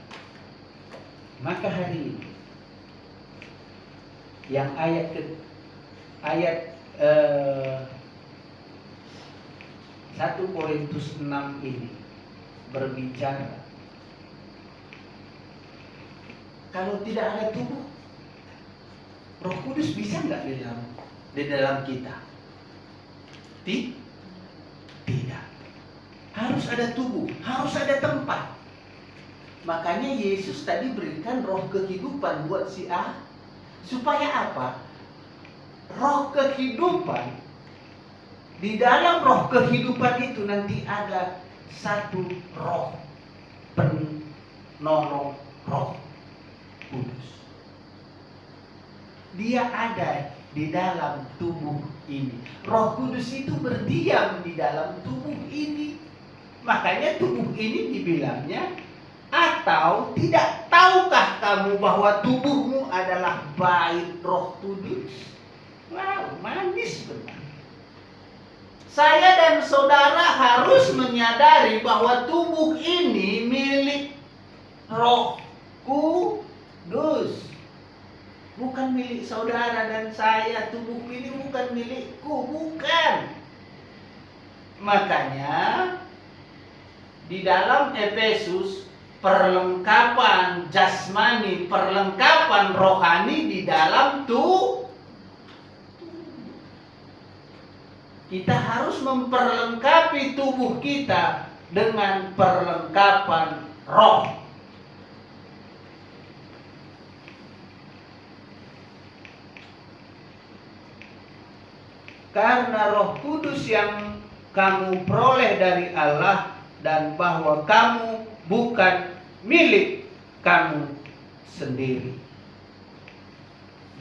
Maka hari ini yang ayat 1 Korintus 6 ini berbicara, kalau tidak ada tubuh, Roh Kudus bisa nggak di dalam kita? Tidak. Harus ada tubuh, harus ada tempat. Makanya Yesus tadi berikan roh kehidupan buat si A. Supaya apa? Roh kehidupan. Di dalam roh kehidupan itu nanti ada satu roh penolong, Roh Kudus. Dia ada di dalam tubuh ini. Roh Kudus itu berdiam di dalam tubuh ini. Makanya tubuh ini dibilangnya, atau tidak tahukah kamu bahwa tubuhmu adalah bait Roh Kudus? Wow, manis benar. Saya dan saudara harus menyadari bahwa tubuh ini milik Roh Kudus. Bukan milik saudara dan saya. Tubuh ini bukan milikku, bukan. Makanya di dalam Efesus, perlengkapan jasmani, perlengkapan rohani di dalam tubuh. Kita harus memperlengkapi tubuh kita dengan perlengkapan roh. Karena Roh Kudus yang kamu peroleh dari Allah, dan bahwa kamu bukan milik kamu sendiri.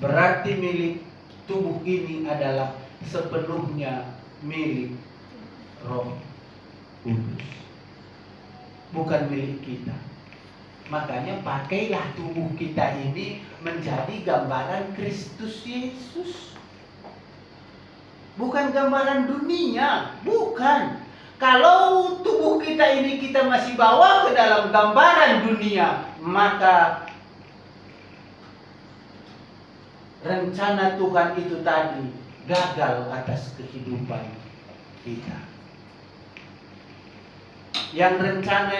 Berarti milik tubuh ini adalah sepenuhnya milik Roh Kudus, bukan milik kita. Makanya pakailah tubuh kita ini menjadi gambaran Kristus Yesus. Bukan gambaran dunia, bukan. Kalau tubuh kita ini kita masih bawa ke dalam gambaran dunia, maka rencana Tuhan itu tadi gagal atas kehidupan kita. Yang rencana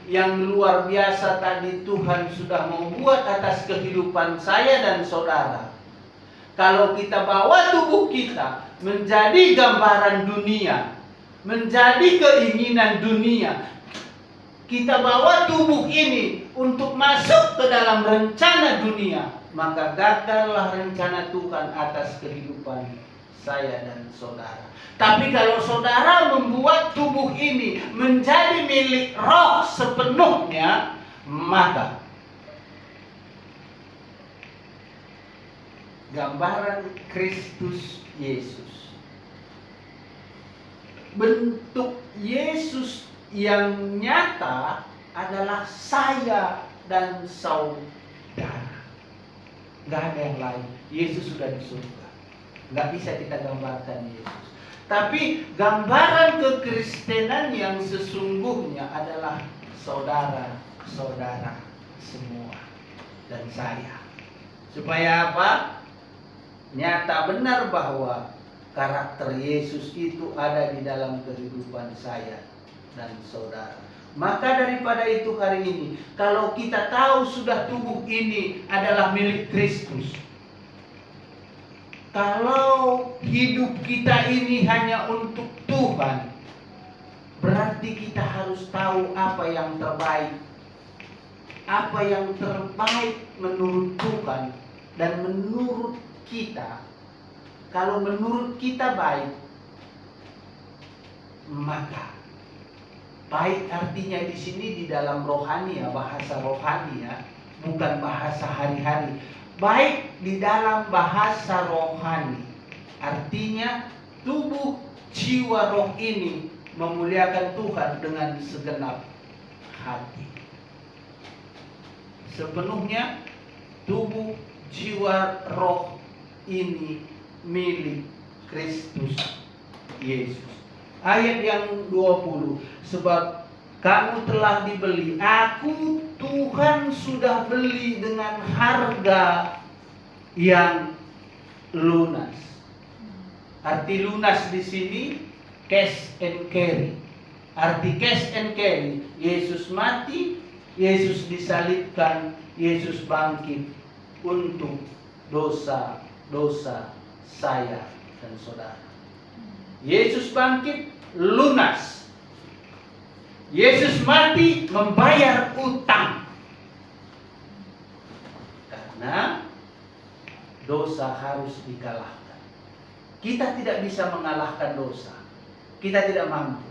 yang luar biasa tadi Tuhan sudah membuat atas kehidupan saya dan saudara. Kalau kita bawa tubuh kita menjadi gambaran dunia, menjadi keinginan dunia, kita bawa tubuh ini untuk masuk ke dalam rencana dunia, maka gagallah rencana Tuhan atas kehidupan saya dan saudara. Tapi kalau saudara membuat tubuh ini menjadi milik roh sepenuhnya, maka gambaran Kristus Yesus, bentuk Yesus yang nyata adalah saya dan saudara. Gak ada yang lain. Yesus sudah di surga. Gak bisa kita gambarkan Yesus. Tapi gambaran kekristenan yang sesungguhnya adalah saudara-saudara semua dan saya. Supaya apa? Nyata benar bahwa karakter Yesus itu ada di dalam kehidupan saya dan saudara. Maka daripada itu hari ini, kalau kita tahu sudah tubuh ini adalah milik Kristus, kalau hidup kita ini hanya untuk Tuhan, berarti kita harus tahu apa yang terbaik. Apa yang terbaik menurut Tuhan dan menurut kita. Kalau menurut kita baik, maka baik artinya di sini di dalam rohani ya, bahasa rohani ya, bukan bahasa hari-hari. Baik di dalam bahasa rohani, artinya tubuh, jiwa, roh ini memuliakan Tuhan dengan segenap hati. Sepenuhnya tubuh, jiwa, roh ini milik Kristus Yesus. Ayat yang 20, sebab kamu telah dibeli, aku Tuhan sudah beli dengan harga yang lunas. Arti lunas di sini cash and carry. Arti cash and carry, Yesus mati, Yesus disalibkan, Yesus bangkit untuk dosa-dosa saya dan saudara. Yesus bangkit lunas. Yesus mati membayar utang. Karena dosa harus dikalahkan. Kita tidak bisa mengalahkan dosa. Kita tidak mampu.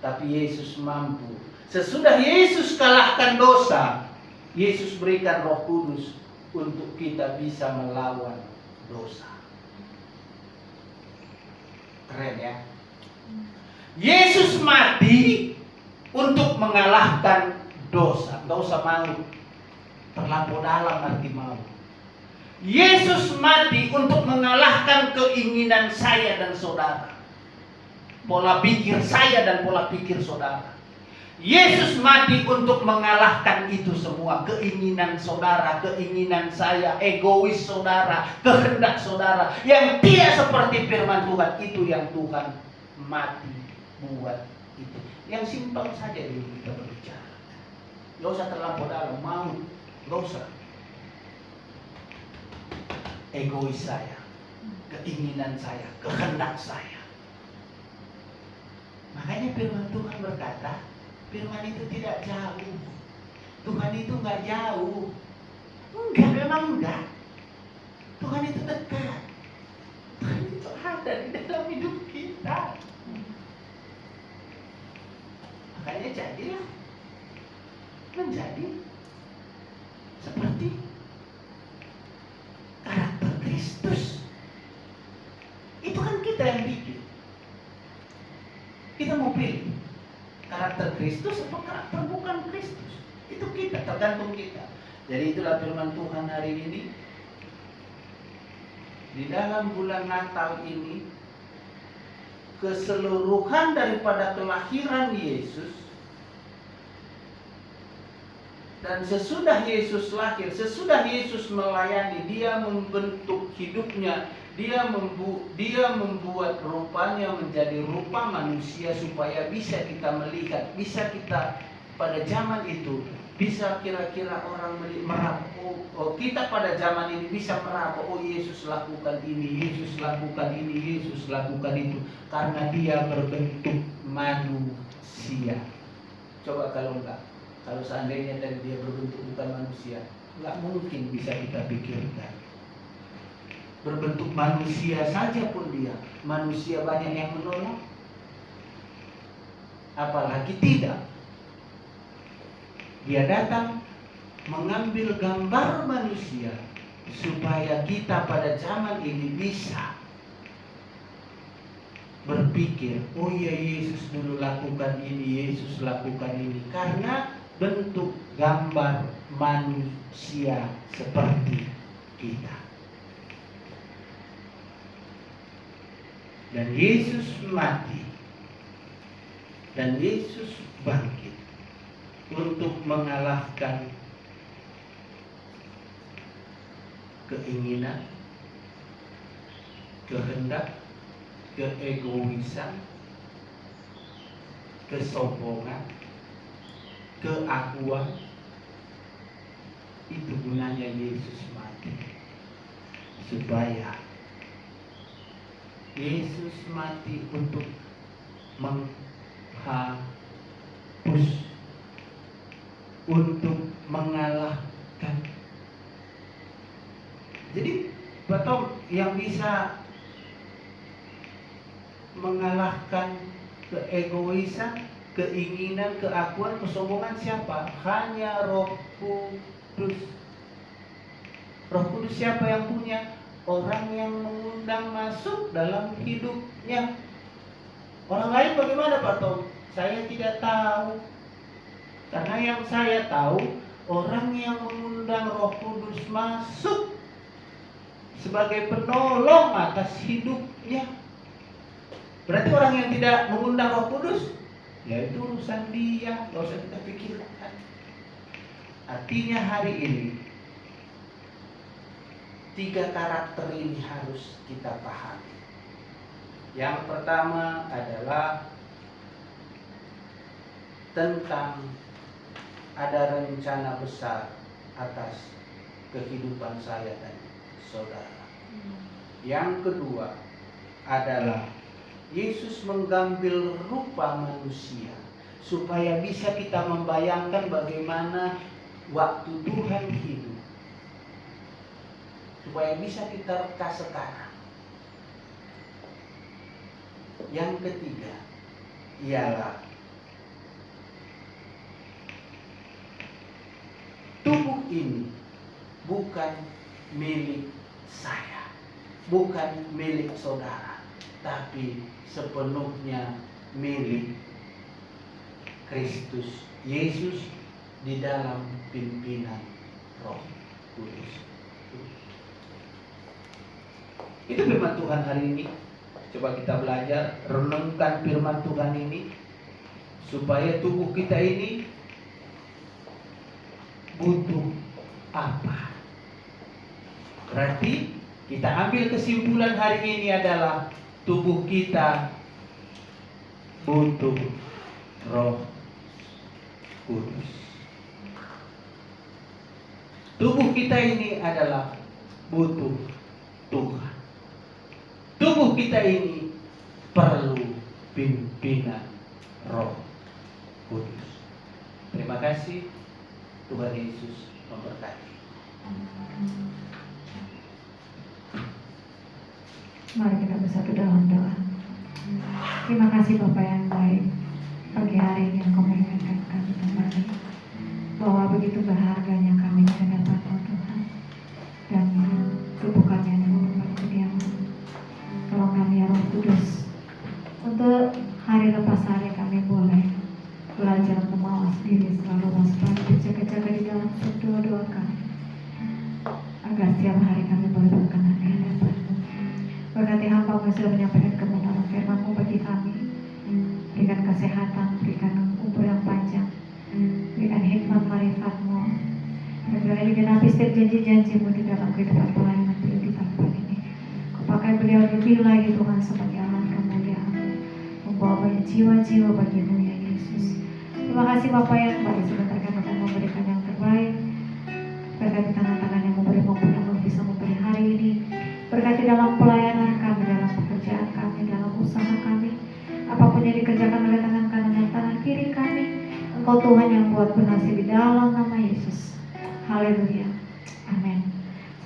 Tapi Yesus mampu. Sesudah Yesus kalahkan dosa, Yesus berikan Roh Kudus untuk kita bisa melawan dosa. Keren ya. Yesus mati untuk mengalahkan dosa. Gak usah malu. Terlampau dalam arti malu. Yesus mati untuk mengalahkan keinginan saya dan saudara. Pola pikir saya dan pola pikir saudara. Yesus mati untuk mengalahkan itu semua. Keinginan saudara, keinginan saya, egois saudara, kehendak saudara. Yang tidak seperti firman Tuhan, itu yang Tuhan mati buat itu. Yang simpel saja dulu kita berbicara. Gak usah terlampau dalam, mau. Gak usah. Egois saya, keinginan saya, kehendak saya. Makanya firman Tuhan berkata, firman itu tidak jauh. Tuhan itu nggak jauh. Enggak, memang enggak. Tuhan itu dekat. Tuhan itu ada di dalam hidup kita. Makanya jadilah menjadi seperti karakter Kristus. Itu kan kita yang bikin. Kita mau pilih karakter Kristus atau karakter bukan Kristus. Itu kita, tergantung kita. Jadi itulah firman Tuhan hari ini. Di dalam bulan Natal ini, keseluruhan daripada kelahiran Yesus dan sesudah Yesus lahir, sesudah Yesus melayani, dia membentuk hidupnya Dia membuat rupanya menjadi rupa manusia supaya bisa kita melihat, bisa kita pada zaman itu bisa kira-kira orang meraba, kita pada zaman ini bisa meraba, oh Yesus lakukan ini, Yesus lakukan ini, Yesus lakukan itu, karena dia berbentuk manusia. Coba kalau enggak, kalau seandainya dari dia berbentuk bukan manusia, enggak mungkin bisa kita pikirkan. Berbentuk manusia saja pun dia, manusia banyak yang menolak, apalagi tidak. Dia datang mengambil gambar manusia supaya kita pada zaman ini bisa berpikir, oh ya Yesus dulu lakukan ini, Yesus lakukan ini, karena bentuk gambar manusia seperti kita. Dan Yesus mati dan Yesus bangkit untuk mengalahkan keinginan, kehendak, keegoisan, kesombongan, keakuan. Itu gunanya Yesus mati, supaya Yesus mati untuk menghapus, untuk mengalahkan. Jadi betul yang bisa mengalahkan keegoisan, keinginan, keakuan, kesombongan siapa? Hanya Roh Kudus. Roh Kudus siapa yang punya? Orang yang mengundang masuk dalam hidupnya. Orang lain bagaimana Pak Tom? Saya tidak tahu. Karena yang saya tahu, orang yang mengundang Roh Kudus masuk sebagai penolong atas hidupnya. Berarti orang yang tidak mengundang Roh Kudus, ya itu urusan dia, gak usah kita pikirkan. Artinya hari ini 3 karakter ini harus kita pahami. Yang pertama adalah tentang ada rencana besar atas kehidupan saya dan saudara. Yang kedua adalah Yesus mengambil rupa manusia supaya bisa kita membayangkan bagaimana waktu Tuhan hidup, supaya bisa kita reka sekarang. Yang ketiga ialah tubuh ini bukan milik saya, bukan milik saudara, tapi sepenuhnya milik Kristus Yesus di dalam pimpinan Roh Kudus. Itu firman Tuhan hari ini. Coba kita belajar, renungkan firman Tuhan ini supaya tubuh kita ini butuh apa. Berarti kita ambil kesimpulan hari ini adalah tubuh kita butuh Roh Kudus. Tubuh kita ini adalah butuh Tuhan. Tubuh kita ini perlu pimpinan Roh Kudus. Terima kasih. Tuhan Yesus memberkati. Mari kita bersatu dalam doa. Terima kasih Bapak yang baik, pagi hari ini Engkau mengingatkan kami kembali bahwa begitu berharganya kami di hadapan Tuhan, dan tubuh kami adalah tempat kediaman. Tolong kami ya Roh Kudus, untuk hari lepas hari kami boleh belajar untuk mawas diri, selalu waspada, berjaga-jaga di dalam doa-doa kami, agar setiap hari kami boleh berkenan di hadapan-Mu. Berkati hamba-Mu yang sudah menyampaikan kebenaran firman-Mu bagi kami. Berikan kesehatan, berikan umur yang panjang, berikan hikmat marifat-Mu, dan biarlah digenapi setiap janji-janji-Mu di dalam kehidupan pelayanan di tempat ini. Kau pakai beliau lebih lagi Tuhan sebagai alat kemuliaan, membawa banyak jiwa-jiwa bagi-Mu ya Yesus. Terima kasih Bapak yang pada sebentar kami akan memberikan yang terbaik. Berkati tangan-tangan yang memberi maupun yang belum bisa memberi hari ini. Berkati dalam pelayanan kami, dalam pekerjaan kami, dalam usaha kami. Apapun yang dikerjakan oleh tangan kanan dan tangan kiri kami, Engkau Tuhan yang buat berhasil di dalam nama Yesus. Haleluya. Amin.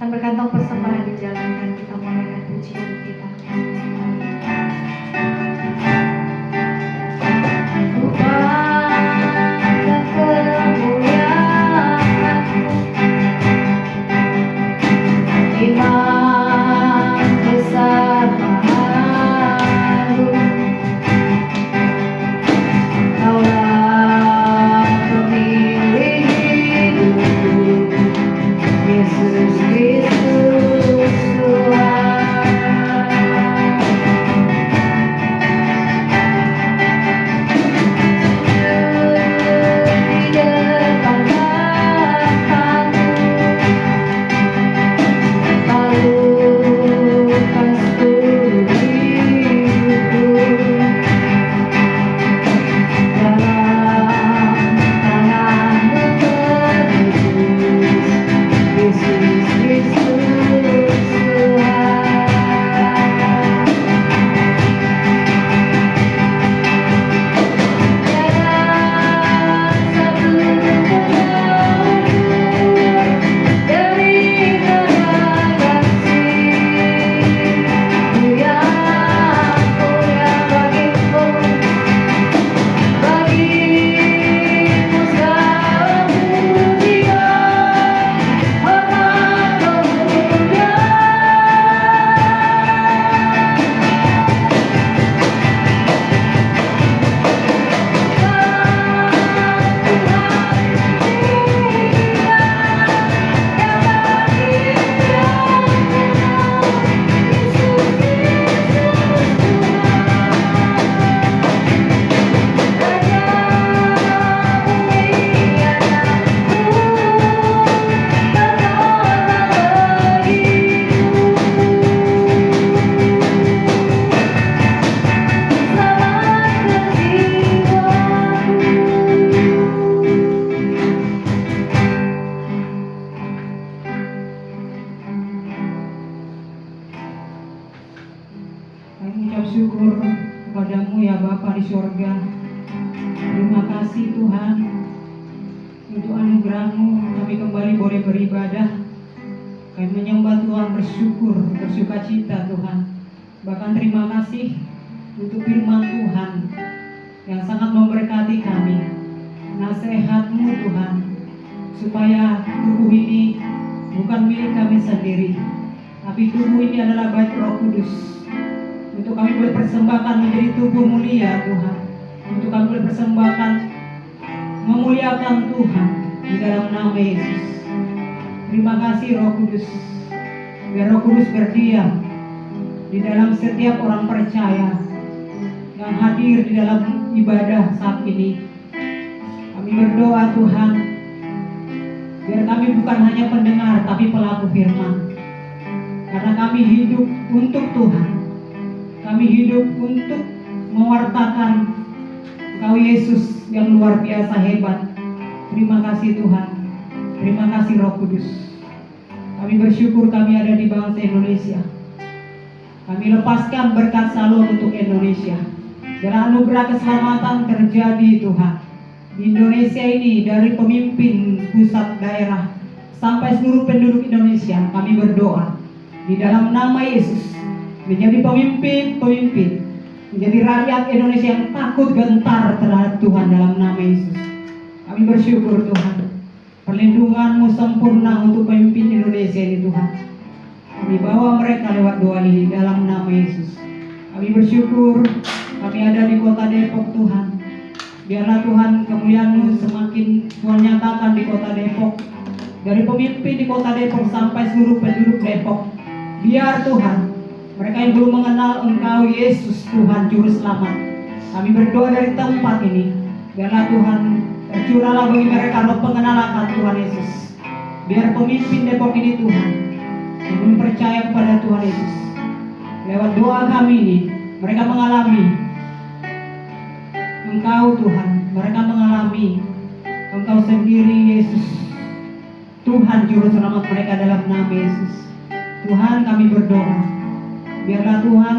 Sambil kantong persembahan dijalankan, kita mulai dengan pujian kita. Bersukacita Tuhan. Bahkan terima kasih untuk firman Tuhan yang sangat memberkati kami. Nasihat-Mu Tuhan, supaya tubuh ini bukan milik kami sendiri, tapi tubuh ini adalah bait Roh Kudus. Untuk kami boleh persembahkan menjadi tubuh mulia Tuhan. Untuk kami boleh persembahkan memuliakan Tuhan di dalam nama Yesus. Terima kasih Roh Kudus. Biar Roh Kudus berdiam di dalam setiap orang percaya yang hadir di dalam ibadah saat ini. Kami berdoa Tuhan, biar kami bukan hanya pendengar tapi pelaku firman. Karena kami hidup untuk Tuhan. Kami hidup untuk mewartakan Engkau Yesus yang luar biasa hebat. Terima kasih Tuhan. Terima kasih Roh Kudus. Kami bersyukur kami ada di bangsa Indonesia. Kami lepaskan berkat Shalom untuk Indonesia. Biar anugerah keselamatan terjadi Tuhan. Di Indonesia ini dari pemimpin pusat daerah sampai seluruh penduduk Indonesia, kami berdoa di dalam nama Yesus menjadi pemimpin-pemimpin, menjadi rakyat Indonesia yang takut gentar terhadap Tuhan dalam nama Yesus. Kami bersyukur Tuhan. Perlindungan-Mu sempurna untuk pemimpin Indonesia ini Tuhan. Kami bawa mereka lewat doa ini dalam nama Yesus. Kami bersyukur kami ada di kota Depok Tuhan. Biarlah Tuhan kemuliaan-Mu semakin Tuhan nyatakan di kota Depok. Dari pemimpin di kota Depok sampai seluruh penduduk Depok. Biar Tuhan, mereka yang belum mengenal Engkau Yesus Tuhan Juru Selamat, kami berdoa dari tempat ini. Biarlah Tuhan tercurahlah bagi mereka roh pengenalan Tuhan Yesus. Biar pemimpin Depok ini Tuhan yang belum percaya kepada Tuhan Yesus, lewat doa kami ini, mereka mengalami Engkau Tuhan, mereka mengalami Engkau sendiri Yesus, Tuhan Juru Selamat mereka dalam nama Yesus. Tuhan kami berdoa, biarlah Tuhan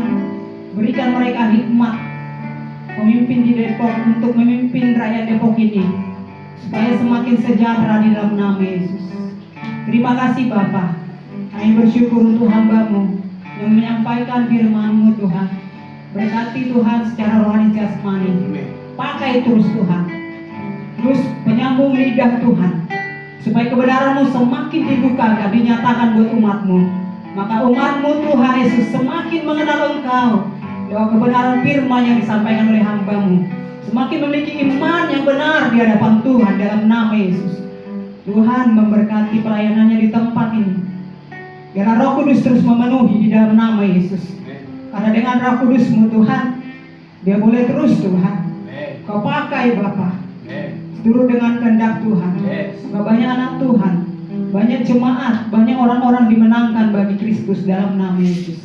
berikan mereka hikmat pemimpin di Depok untuk memimpin rakyat Depok ini supaya semakin sejahtera di dalam nama Yesus. Terima kasih Bapa, kami bersyukur untuk hamba-Mu yang menyampaikan firman-Mu Tuhan. Berkati Tuhan secara rohani jasmani, pakai terus Tuhan, terus penyambung lidah Tuhan, supaya kebenaran-Mu semakin dibuka dan dinyatakan buat umat-Mu. Maka umat-Mu Tuhan Yesus semakin mengenal Engkau lewat kebenaran firman yang disampaikan oleh hamba-Mu, semakin memiliki iman yang benar di hadapan Tuhan dalam nama Yesus. Tuhan memberkati pelayanannya di tempat ini. Biarlah Roh Kudus terus memenuhi di dalam nama Yesus. Karena dengan Roh Kudus-Mu Tuhan, dia boleh terus Tuhan Kau pakai Bapa, turut dengan kehendak Tuhan. Banyak anak Tuhan, banyak jemaat, banyak orang-orang dimenangkan bagi Kristus dalam nama Yesus.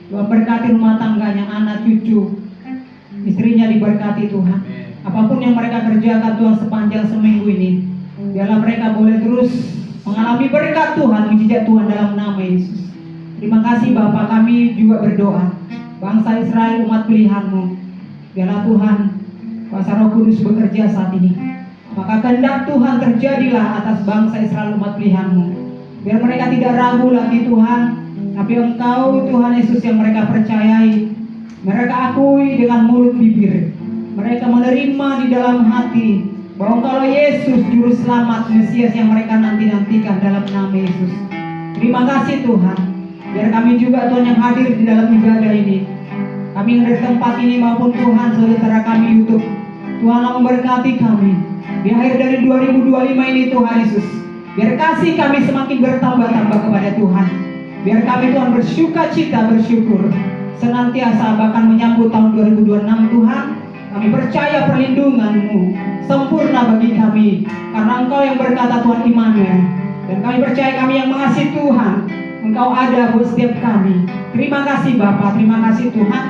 Tuhan berkati rumah tangganya, anak cucu, istrinya diberkati Tuhan. Apapun yang mereka kerjakan Tuhan sepanjang seminggu ini, biarlah mereka boleh terus mengalami berkat Tuhan, mujizat Tuhan dalam nama Yesus. Terima kasih Bapa, kami juga berdoa bangsa Israel umat pilihan-Mu, biarlah Tuhan kuasa Roh Kudus bekerja saat ini. Maka kehendak Tuhan terjadilah atas bangsa Israel umat pilihan-Mu. Biar mereka tidak ragu lagi Tuhan, tapi Engkau Tuhan Yesus yang mereka percayai, mereka akui dengan mulut bibir, mereka menerima di dalam hati bahwa Engkaulah Yesus Juru Selamat Mesias yang mereka nanti-nantikan dalam nama Yesus. Terima kasih Tuhan. Biar kami juga Tuhan yang hadir di dalam ibadah ini, kami yang dari tempat ini maupun Tuhan saudara kami YouTube, Tuhanlah memberkati kami di akhir dari 2025 ini Tuhan Yesus. Biar kasih kami semakin bertambah-tambah kepada Tuhan. Biar kami Tuhan bersyuka-cita, bersyukur senantiasa bahkan menyambut tahun 2026 Tuhan. Kami percaya perlindungan-Mu sempurna bagi kami, karena Engkau yang berkata Tuhan Immanuel. Dan kami percaya kami yang mengasihi Tuhan, Engkau ada buat setiap kami. Terima kasih Bapa, terima kasih Tuhan,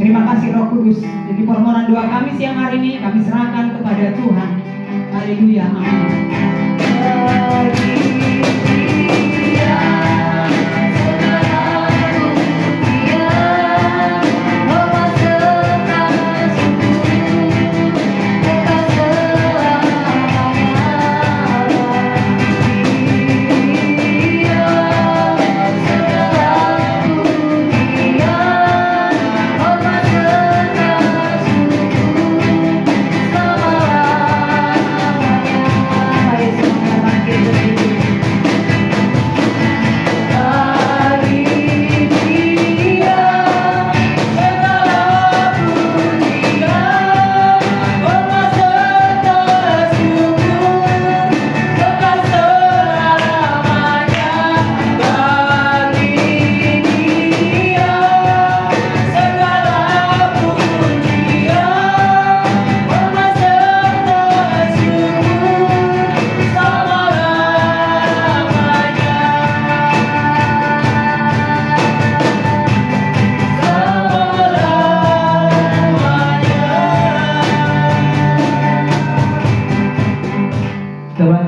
terima kasih Roh Kudus. Jadi permohonan doa kami siang hari ini kami serahkan kepada Tuhan. Haleluya, amin.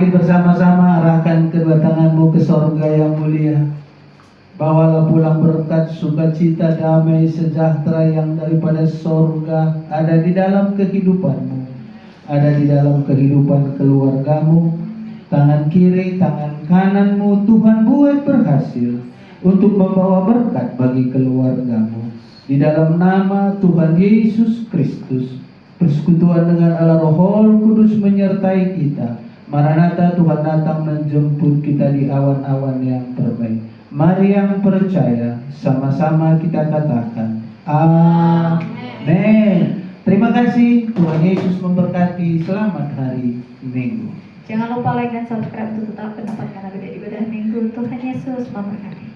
Kita bersama-sama arahkan kedua tanganmu ke sorga yang mulia. Bawalah pulang berkat, sukacita, damai, sejahtera yang daripada sorga ada di dalam kehidupanmu, ada di dalam kehidupan keluargamu. Tangan kiri, tangan kananmu Tuhan buat berhasil untuk membawa berkat bagi keluargamu. Di dalam nama Tuhan Yesus Kristus, persekutuan dengan Allah Roh Kudus menyertai kita. Maranatha, Tuhan datang menjemput kita di awan-awan yang terbaik. Mari yang percaya, sama-sama kita katakan amin. Terima kasih, Tuhan Yesus memberkati. Selamat hari Minggu. Jangan lupa like dan subscribe untuk tetap mendapatkan ibadah Minggu. Tuhan Yesus memberkati.